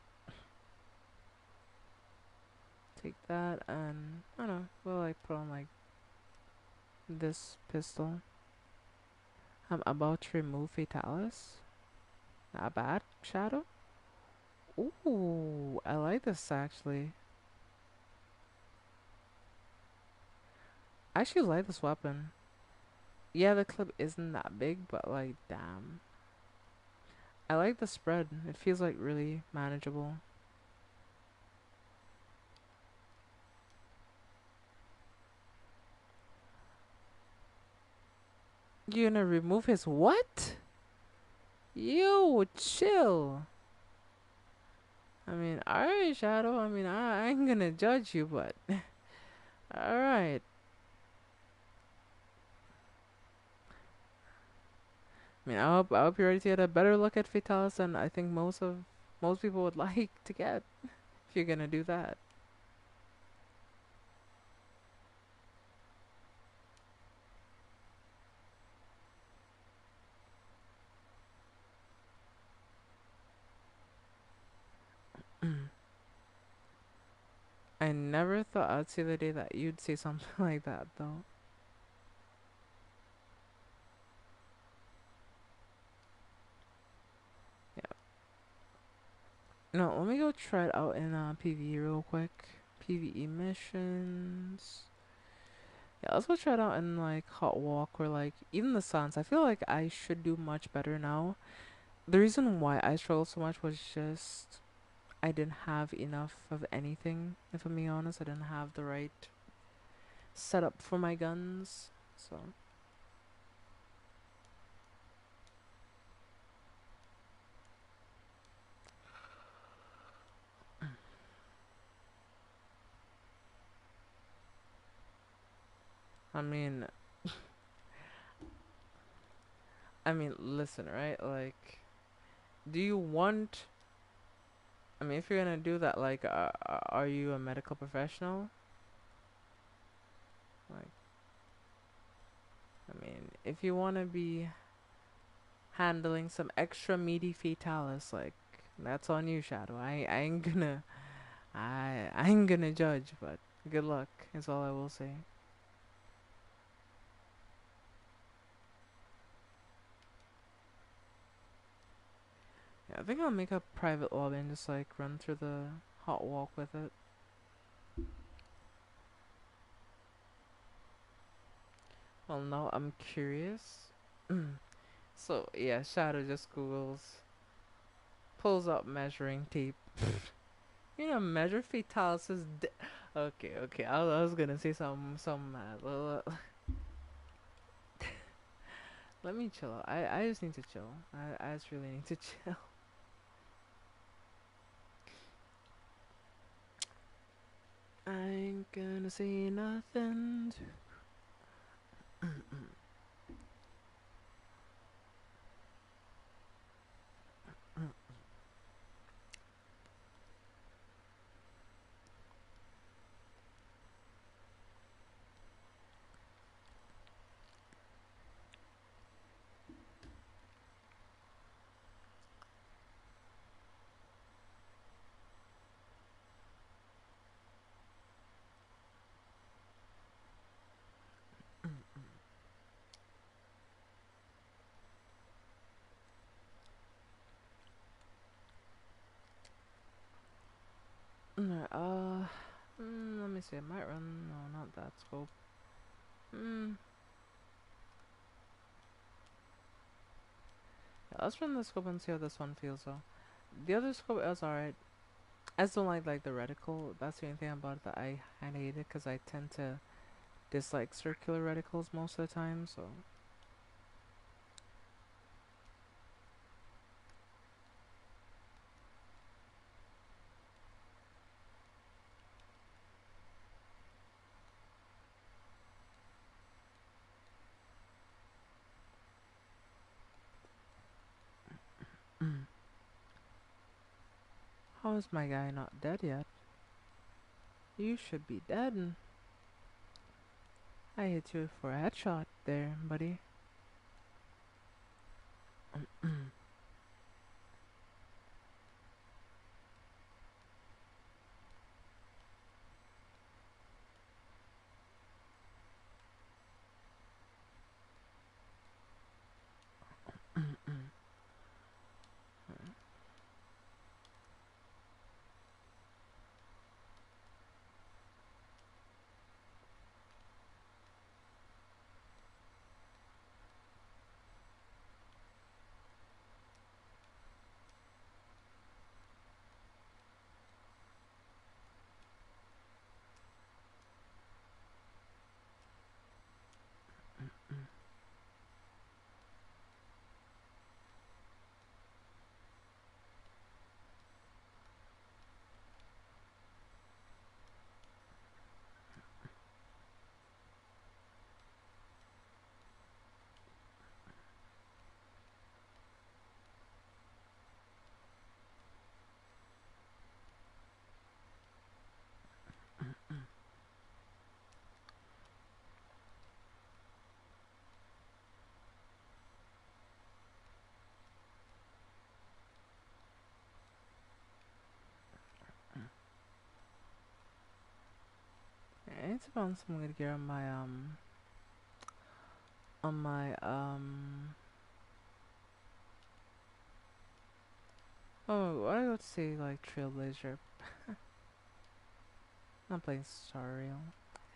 Take that and I don't know. We'll like put on like this pistol. I'm about to remove Fatalis. Not bad, Shadow. Ooh, I like this actually. I actually like this weapon. Yeah, the clip isn't that big, but like, damn. I like the spread. It feels like really manageable. You gonna remove his what? You chill. I mean, alright, Shadow. I mean, I ain't gonna judge you, but alright. I mean, I hope you're ready to get a better look at Fatalis than I think most people would like to get if you're gonna do that. I never thought I'd see the day that you'd say something like that, though. Yeah. No, let me go try it out in PvE real quick. PvE missions. Yeah, let's go try it out in like Hot Walk or like even the Suns. I feel like I should do much better now. The reason why I struggled so much was just I didn't have enough of anything. If I'm being honest, I didn't have the right setup for my guns. So I mean, listen, right? Like, do you want? I mean, if you're gonna do that, like, are you a medical professional? Like, I mean, if you wanna be handling some extra meaty fetalis, like, that's on you, Shadow. I ain't gonna, I ain't gonna judge, but good luck is all I will say. Yeah, I think I'll make a private lobby and just like run through the hot walk with it. Well, now I'm curious. So yeah, Shadow just Googles, pulls up measuring tape. You know, measure fetalis is. Okay, okay. I was gonna say some. Let me chill out. I just need to chill. I just really need to chill. I ain't gonna say nothing. Alright, let me see. I might run. No, not that scope. Hmm. Yeah, let's run the scope and see how this one feels though. The other scope is alright. I just don't like the reticle. That's the only thing about it that I kinda hate it because I tend to dislike circular reticles most of the time. So How is my guy not dead yet? You should be dead. I hit you for a headshot there, buddy. I need to find some good gear on my oh, I would say like Trailblazer. Not playing Star Rail.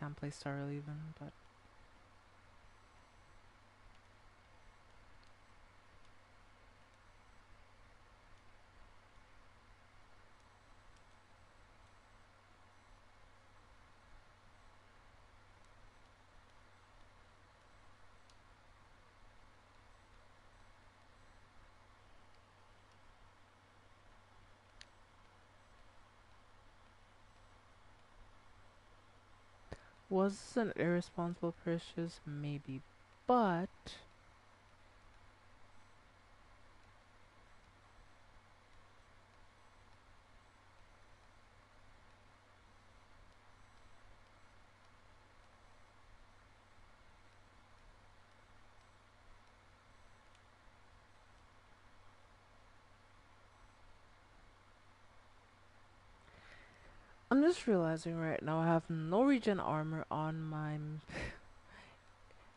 Can't play Star Rail even, but was this an irresponsible purchase? Maybe, but I'm just realizing right now I have no regen armor on my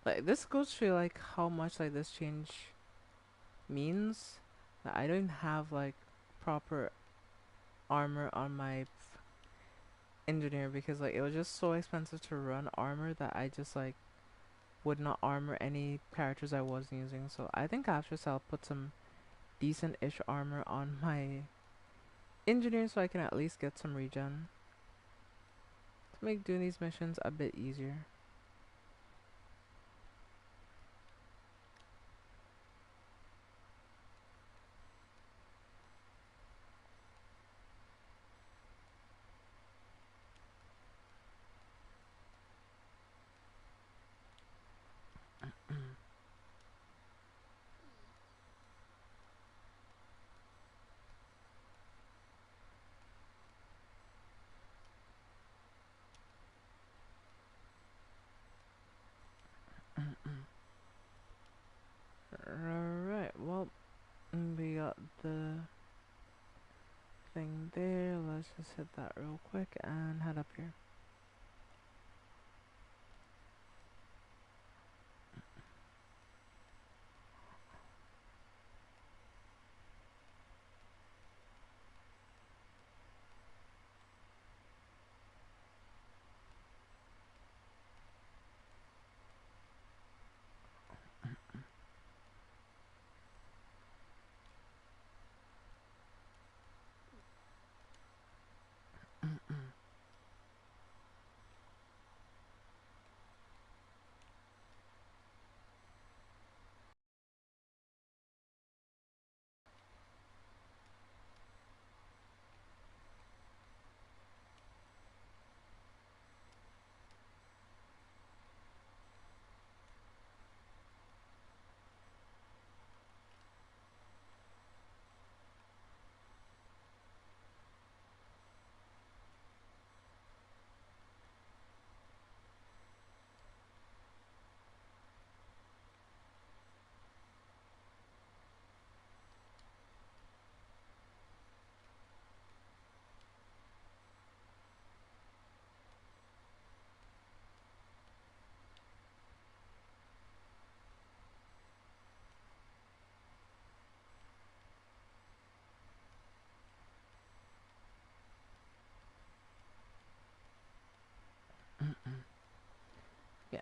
like this goes to like how much like this change means that I don't have like proper armor on my engineer because like it was just so expensive to run armor that I just like would not armor any characters I was using. So I think after this I'll put some decent-ish armor on my engineer so I can at least get some regen to make doing these missions a bit easier. Alright, well, we got the thing there. Let's just hit that real quick and head up here.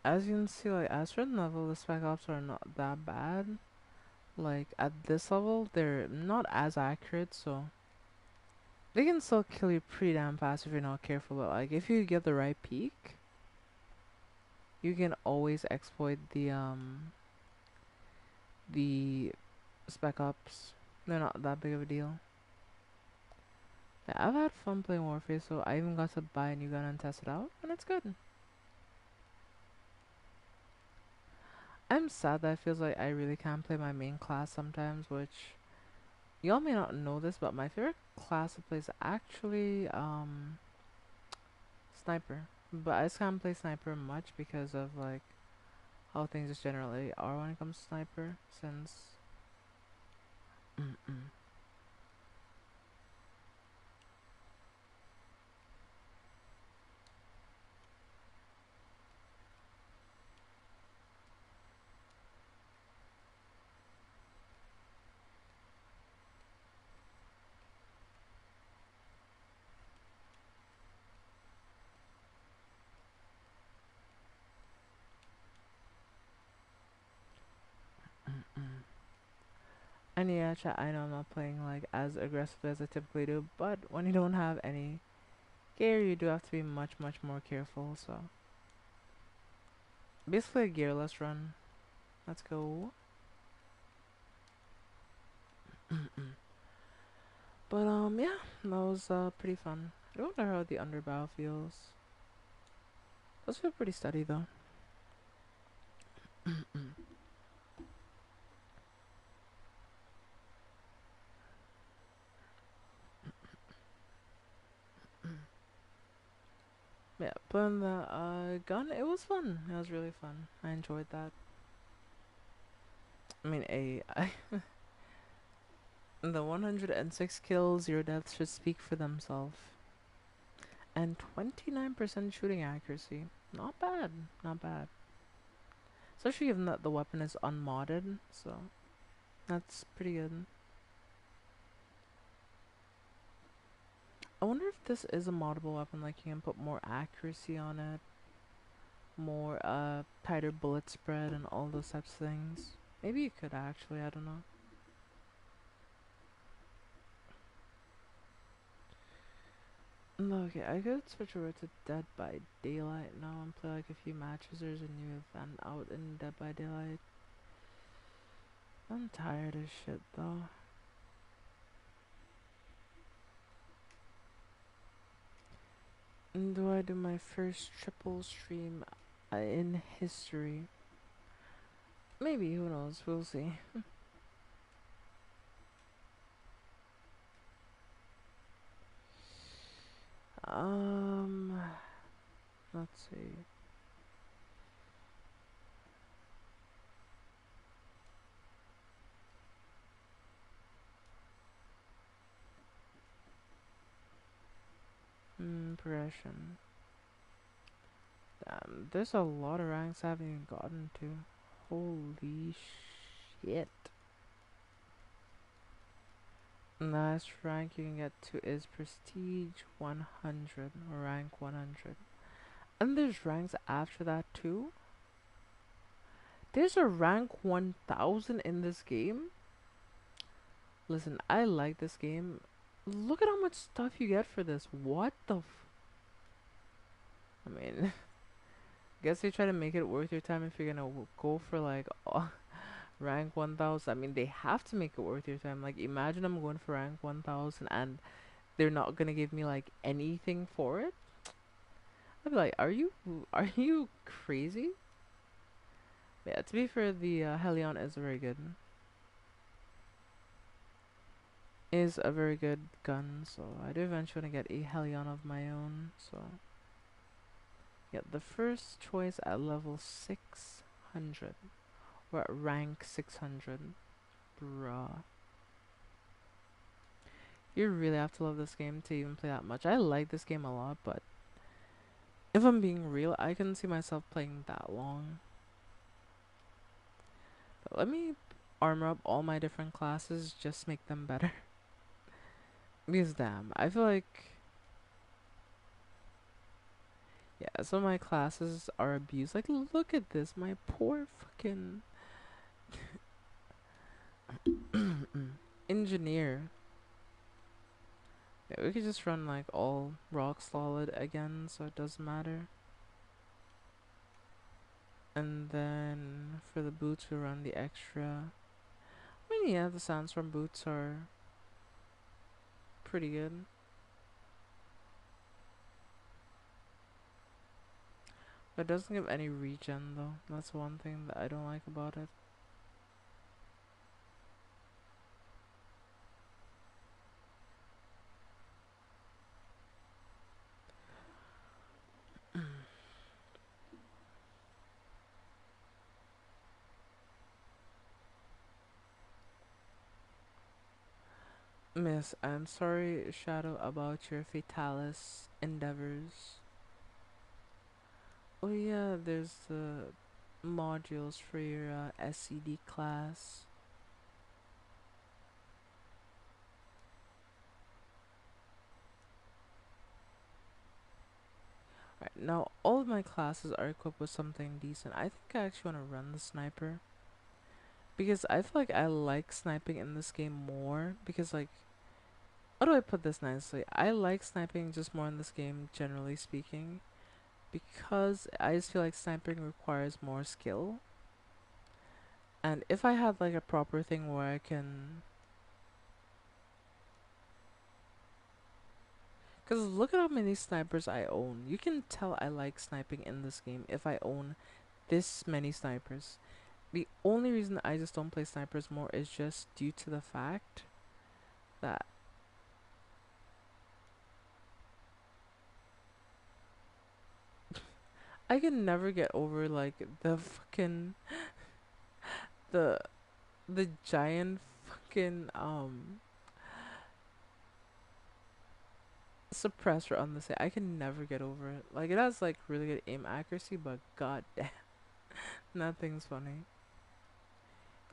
as you can see, like at a certain level, the spec ops are not that bad. Like at this level, they're not as accurate, so they can still kill you pretty damn fast if you're not careful. But like if you get the right peek, you can always exploit the spec ops. They're not that big of a deal. Yeah, I've had fun playing Warface, so I even got to buy a new gun and test it out, and it's good. I'm sad that it feels like I really can't play my main class sometimes, which y'all may not know this, but my favorite class to play is actually sniper. But I just can't play sniper much because of like how things just generally are when it comes to sniper, since and yeah, chat, I know I'm not playing like as aggressively as I typically do, but when you don't have any gear, you do have to be much more careful. So basically a gearless run. Let's go. But yeah, that was pretty fun. I don't know how the underbow feels. Those feel pretty steady though. Yeah, playing the gun, it was fun. It was really fun. I enjoyed that. I mean, the 106 kills, 0 deaths should speak for themselves. And 29% shooting accuracy. Not bad. Not bad. Especially given that the weapon is unmodded, so that's pretty good. I wonder if this is a moddable weapon, like you can put more accuracy on it, more tighter bullet spread and all those types of things. Maybe you could actually, I don't know. No, okay, I could switch over to Dead by Daylight now and play like a few matches. There's a new event out in Dead by Daylight. I'm tired as shit though. And do I do my first triple stream in history? Maybe, who knows, we'll see. um, let's see. Progression. Damn, there's a lot of ranks I haven't even gotten to. Holy shit. The last rank you can get to is Prestige 100 or rank 100. And there's ranks after that too? There's a rank 1000 in this game? Listen, I like this game. Look at how much stuff you get for this. What the I mean, guess they try to make it worth your time if you're gonna go for like rank 1000. I mean, they have to make it worth your time. Like, imagine I'm going for rank 1000 and they're not gonna give me like anything for it. I'd be like, are you crazy? Yeah, to be fair, the Helion is very good. Is a very good gun, so I do eventually want to get a Helion of my own. So yeah, the first choice at level 600. We're at rank 600. Bruh. You really have to love this game to even play that much. I like this game a lot, but if I'm being real, I couldn't see myself playing that long. But let me armor up all my different classes, just make them better. Because damn, I feel like Yeah, some of my classes are abused. Like, look at this, my poor fucking engineer. Yeah, we could just run like all rock solid again, so it doesn't matter. And then for the boots, we run the extra. I mean, yeah, the sounds from boots are pretty good. But it doesn't give any regen though. That's one thing that I don't like about it. Miss, I'm sorry, Shadow, about your Fatalis endeavors. Oh yeah, there's the modules for your SCD class. Right, now all of my classes are equipped with something decent. I think I actually want to run the sniper. Because I feel like I like sniping in this game more. Because like, how do I put this nicely? I like sniping just more in this game, generally speaking. Because I just feel like sniping requires more skill. And if I had like a proper thing where I can... Because look at how many snipers I own. You can tell I like sniping in this game if I own this many snipers. The only reason I just don't play snipers more is just due to the fact that I can never get over like the fucking the the giant fucking suppressor on the side. I can never get over it. Like it has like really good aim accuracy, but god damn, nothing's funny.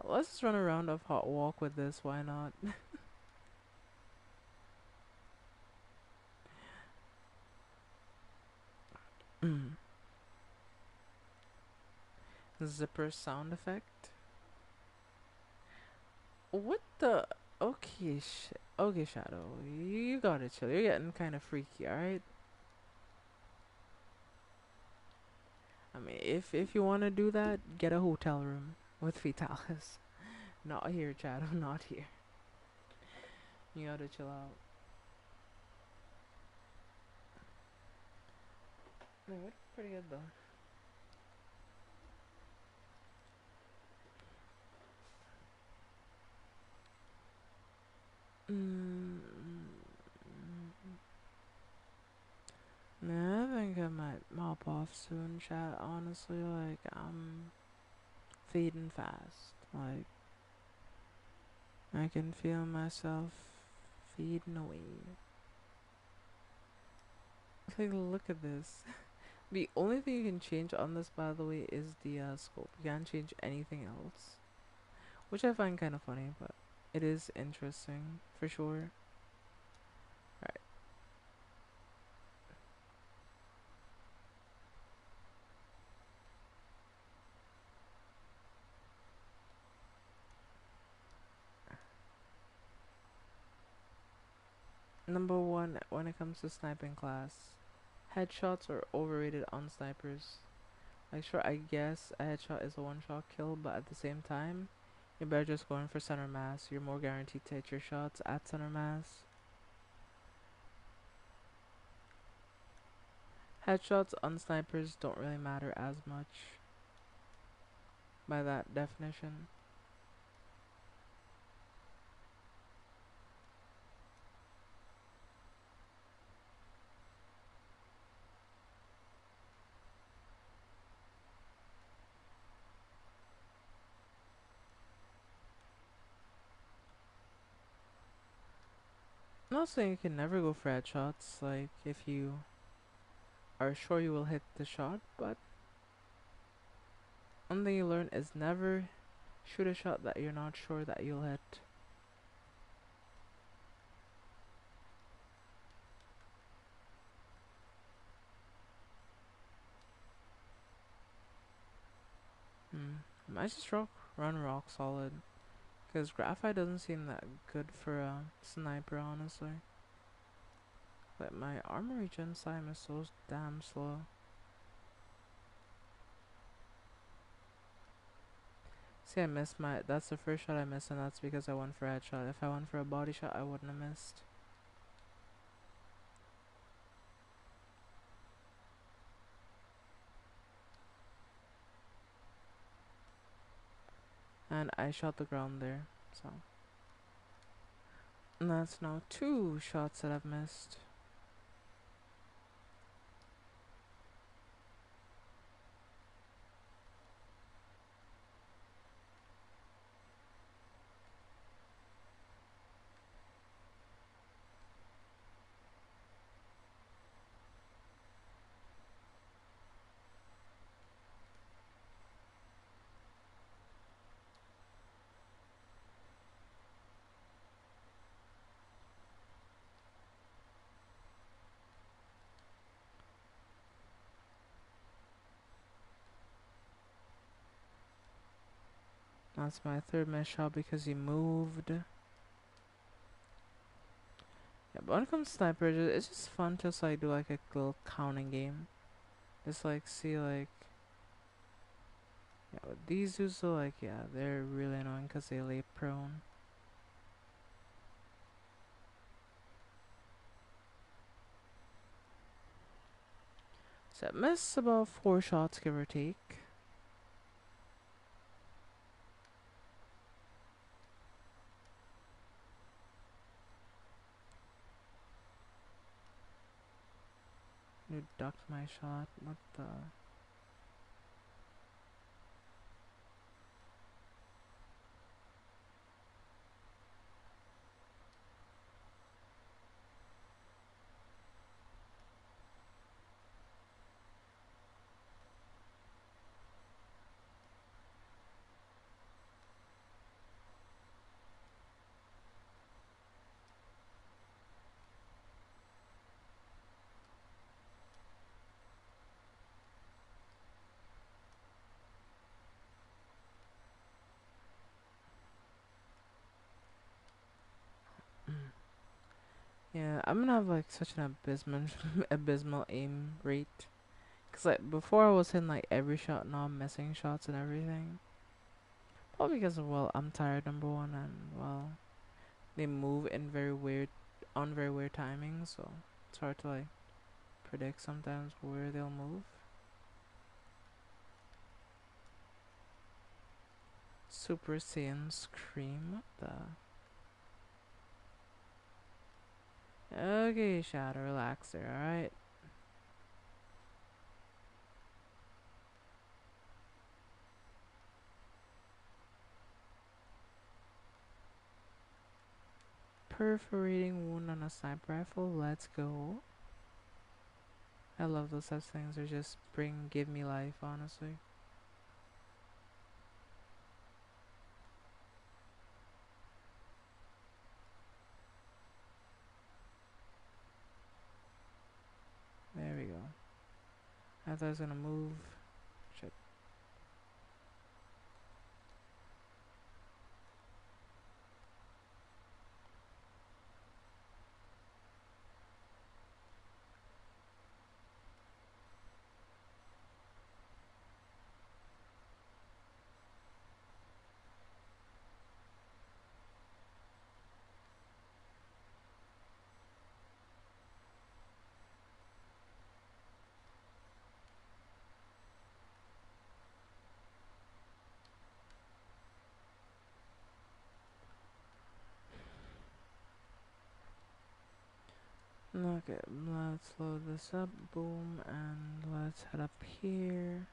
Let's just run around of hot walk with this. Why not? Zipper sound effect. What the? Okay, okay, Shadow. You gotta chill. You're getting kind of freaky. All right. I mean, if you wanna do that, get a hotel room with Vitalis. Not here, Shadow. Not here. You gotta chill out. No, it's pretty good though. Mm, nah, I think I might mop off soon, chat. Honestly, like I'm fading fast. Like I can feel myself fading away. Like look at this. The only thing you can change on this, by the way, is the scope. You can't change anything else, which I find kind of funny, but it is interesting for sure. Right, number one when it comes to sniping class, headshots are overrated on snipers. Like sure, I guess a headshot is a one-shot kill, but at the same time, you're better just going for center mass. You're more guaranteed to hit your shots at center mass. Headshots on snipers don't really matter as much by that definition. I'm not saying you can never go for headshots, like if you are sure you will hit the shot, but one thing you learn is never shoot a shot that you're not sure that you'll hit. I just run rock solid. Because graphite doesn't seem that good for a sniper, honestly. But my armor regen time is so damn slow. See, I missed my... That's the first shot I missed, and that's because I went for a headshot. If I went for a body shot, I wouldn't have missed. And I shot the ground there, so... And that's now 2 shots that I've missed. That's my 3rd missed shot because he moved. Yeah, but when it comes to sniper, it's just fun to just, like, do like a little counting game. Just like see like... Yeah, but these dudes are like, yeah, they're really annoying because they lay prone. So I missed about 4 shots, give or take. You ducked my shot. What the... Yeah, I'm gonna have like such an abysmal aim rate. Cause like before I was hitting like every shot, now I'm missing shots and everything. Probably because of, well, I'm tired, number one, and well, they move in very weird timings, so it's hard to like predict sometimes where they'll move. Super Saiyan Scream, what the... Okay, Shadow, relax there, alright? Perforating wound on a sniper rifle, let's go. I love those such things, they just give me life, honestly. There we go. I thought I was gonna move. Shit. Okay, let's load this up, boom, and let's head up here.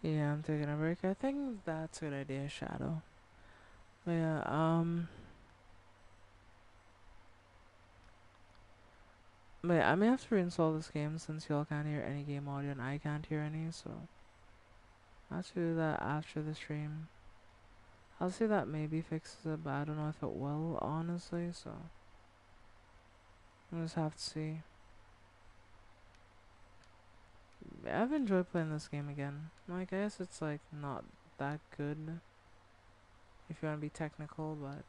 Yeah, I'm taking a break. I think that's a good idea, Shadow. But yeah, but yeah, I may have to reinstall this game since y'all can't hear any game audio and I can't hear any, so I'll have to do that after the stream. I'll say that maybe fixes it, but I don't know if it will, honestly, so we'll just have to see. I've enjoyed playing this game again. Like, I guess it's like not that good if you want to be technical, but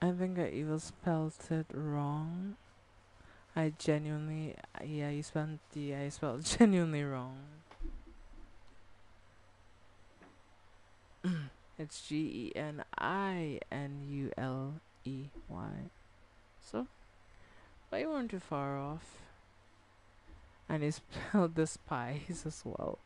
I think I even spelled it wrong. I genuinely, yeah, I spelled genuinely wrong. It's GENINULEY. So, but you weren't too far off. And he spelled the spies as well.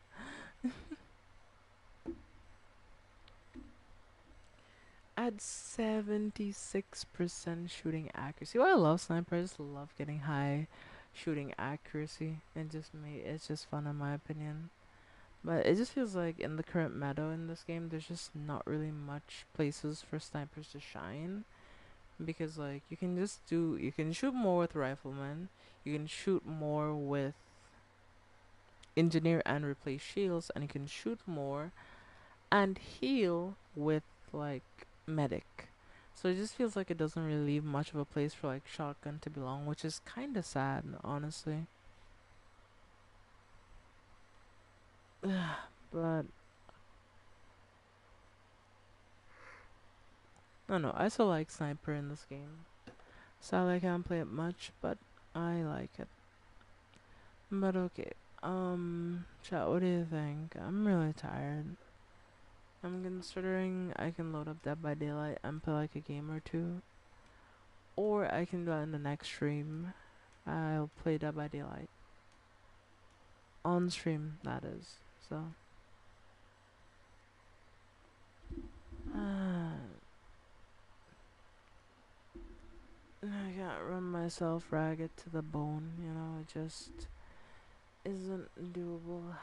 At 76% shooting accuracy. Well, I love sniper. I just love getting high shooting accuracy. It's just fun in my opinion. But it just feels like in the current meta in this game, there's just not really much places for snipers to shine. Because like you can shoot more with riflemen, you can shoot more with engineer and replace shields, and you can shoot more and heal with like medic. So it just feels like it doesn't really leave much of a place for like shotgun to belong, which is kind of sad, honestly. But no, I still like sniper in this game. Sadly, I can't play it much, but I like it. But okay, chat. What do you think? I'm really tired. I'm considering I can load up Dead by Daylight and play like a game or two, or I can do that in the next stream. I'll play Dead by Daylight on stream, that is. So, I can't run myself ragged to the bone. You know, it just isn't doable.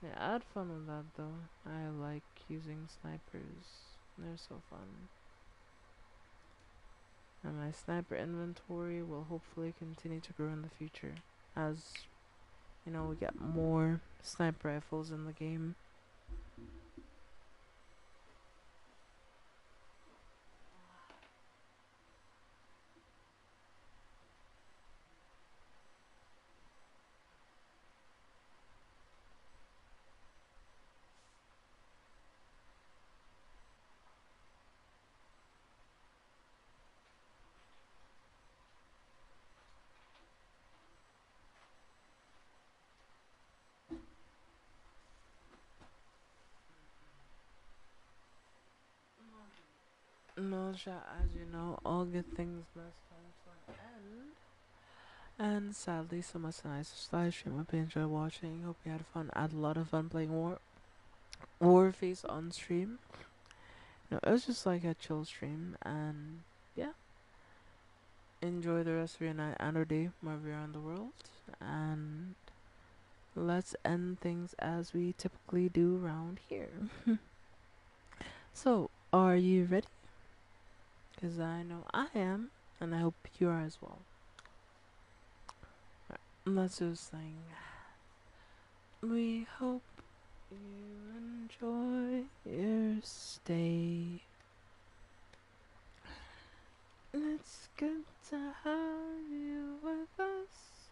Yeah, I had fun with that though. I like using snipers. They're so fun. And my sniper inventory will hopefully continue to grow in the future as, you know, we get more sniper rifles in the game. No, as you know, all good things must come to an end. And sadly, so much nice live stream. Hope you enjoyed watching. Hope you had fun. I had a lot of fun playing Warface on stream. No, it was just like a chill stream, and yeah, enjoy the rest of your night and or day wherever you're in the world. And let's end things as we typically do around here. So, are you ready? Because I know I am, and I hope you are as well. Right, let's do this thing. We hope you enjoy your stay. It's good to have you with us,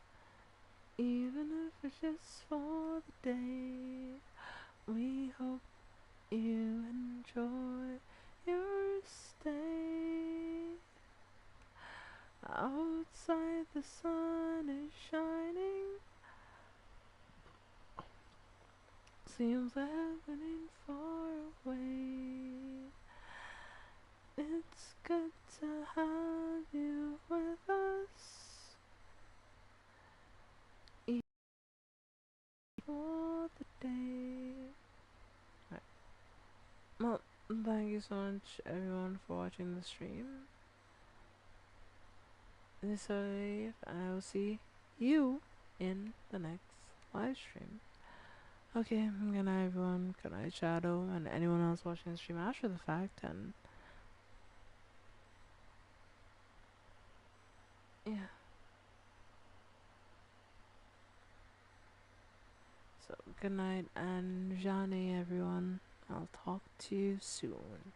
even if it's just for the day. We hope you enjoy your stay. Outside the sun is shining. Seems like heaven ain't far away. It's good to have you with us, even for the day. Right. Well, thank you so much, everyone, for watching the stream. This is Dave, and I will see you in the next live stream. Okay, good night, everyone. Good night, Shadow, and anyone else watching the stream after the fact. And yeah, so good night and Johnny, everyone. I'll talk to you soon.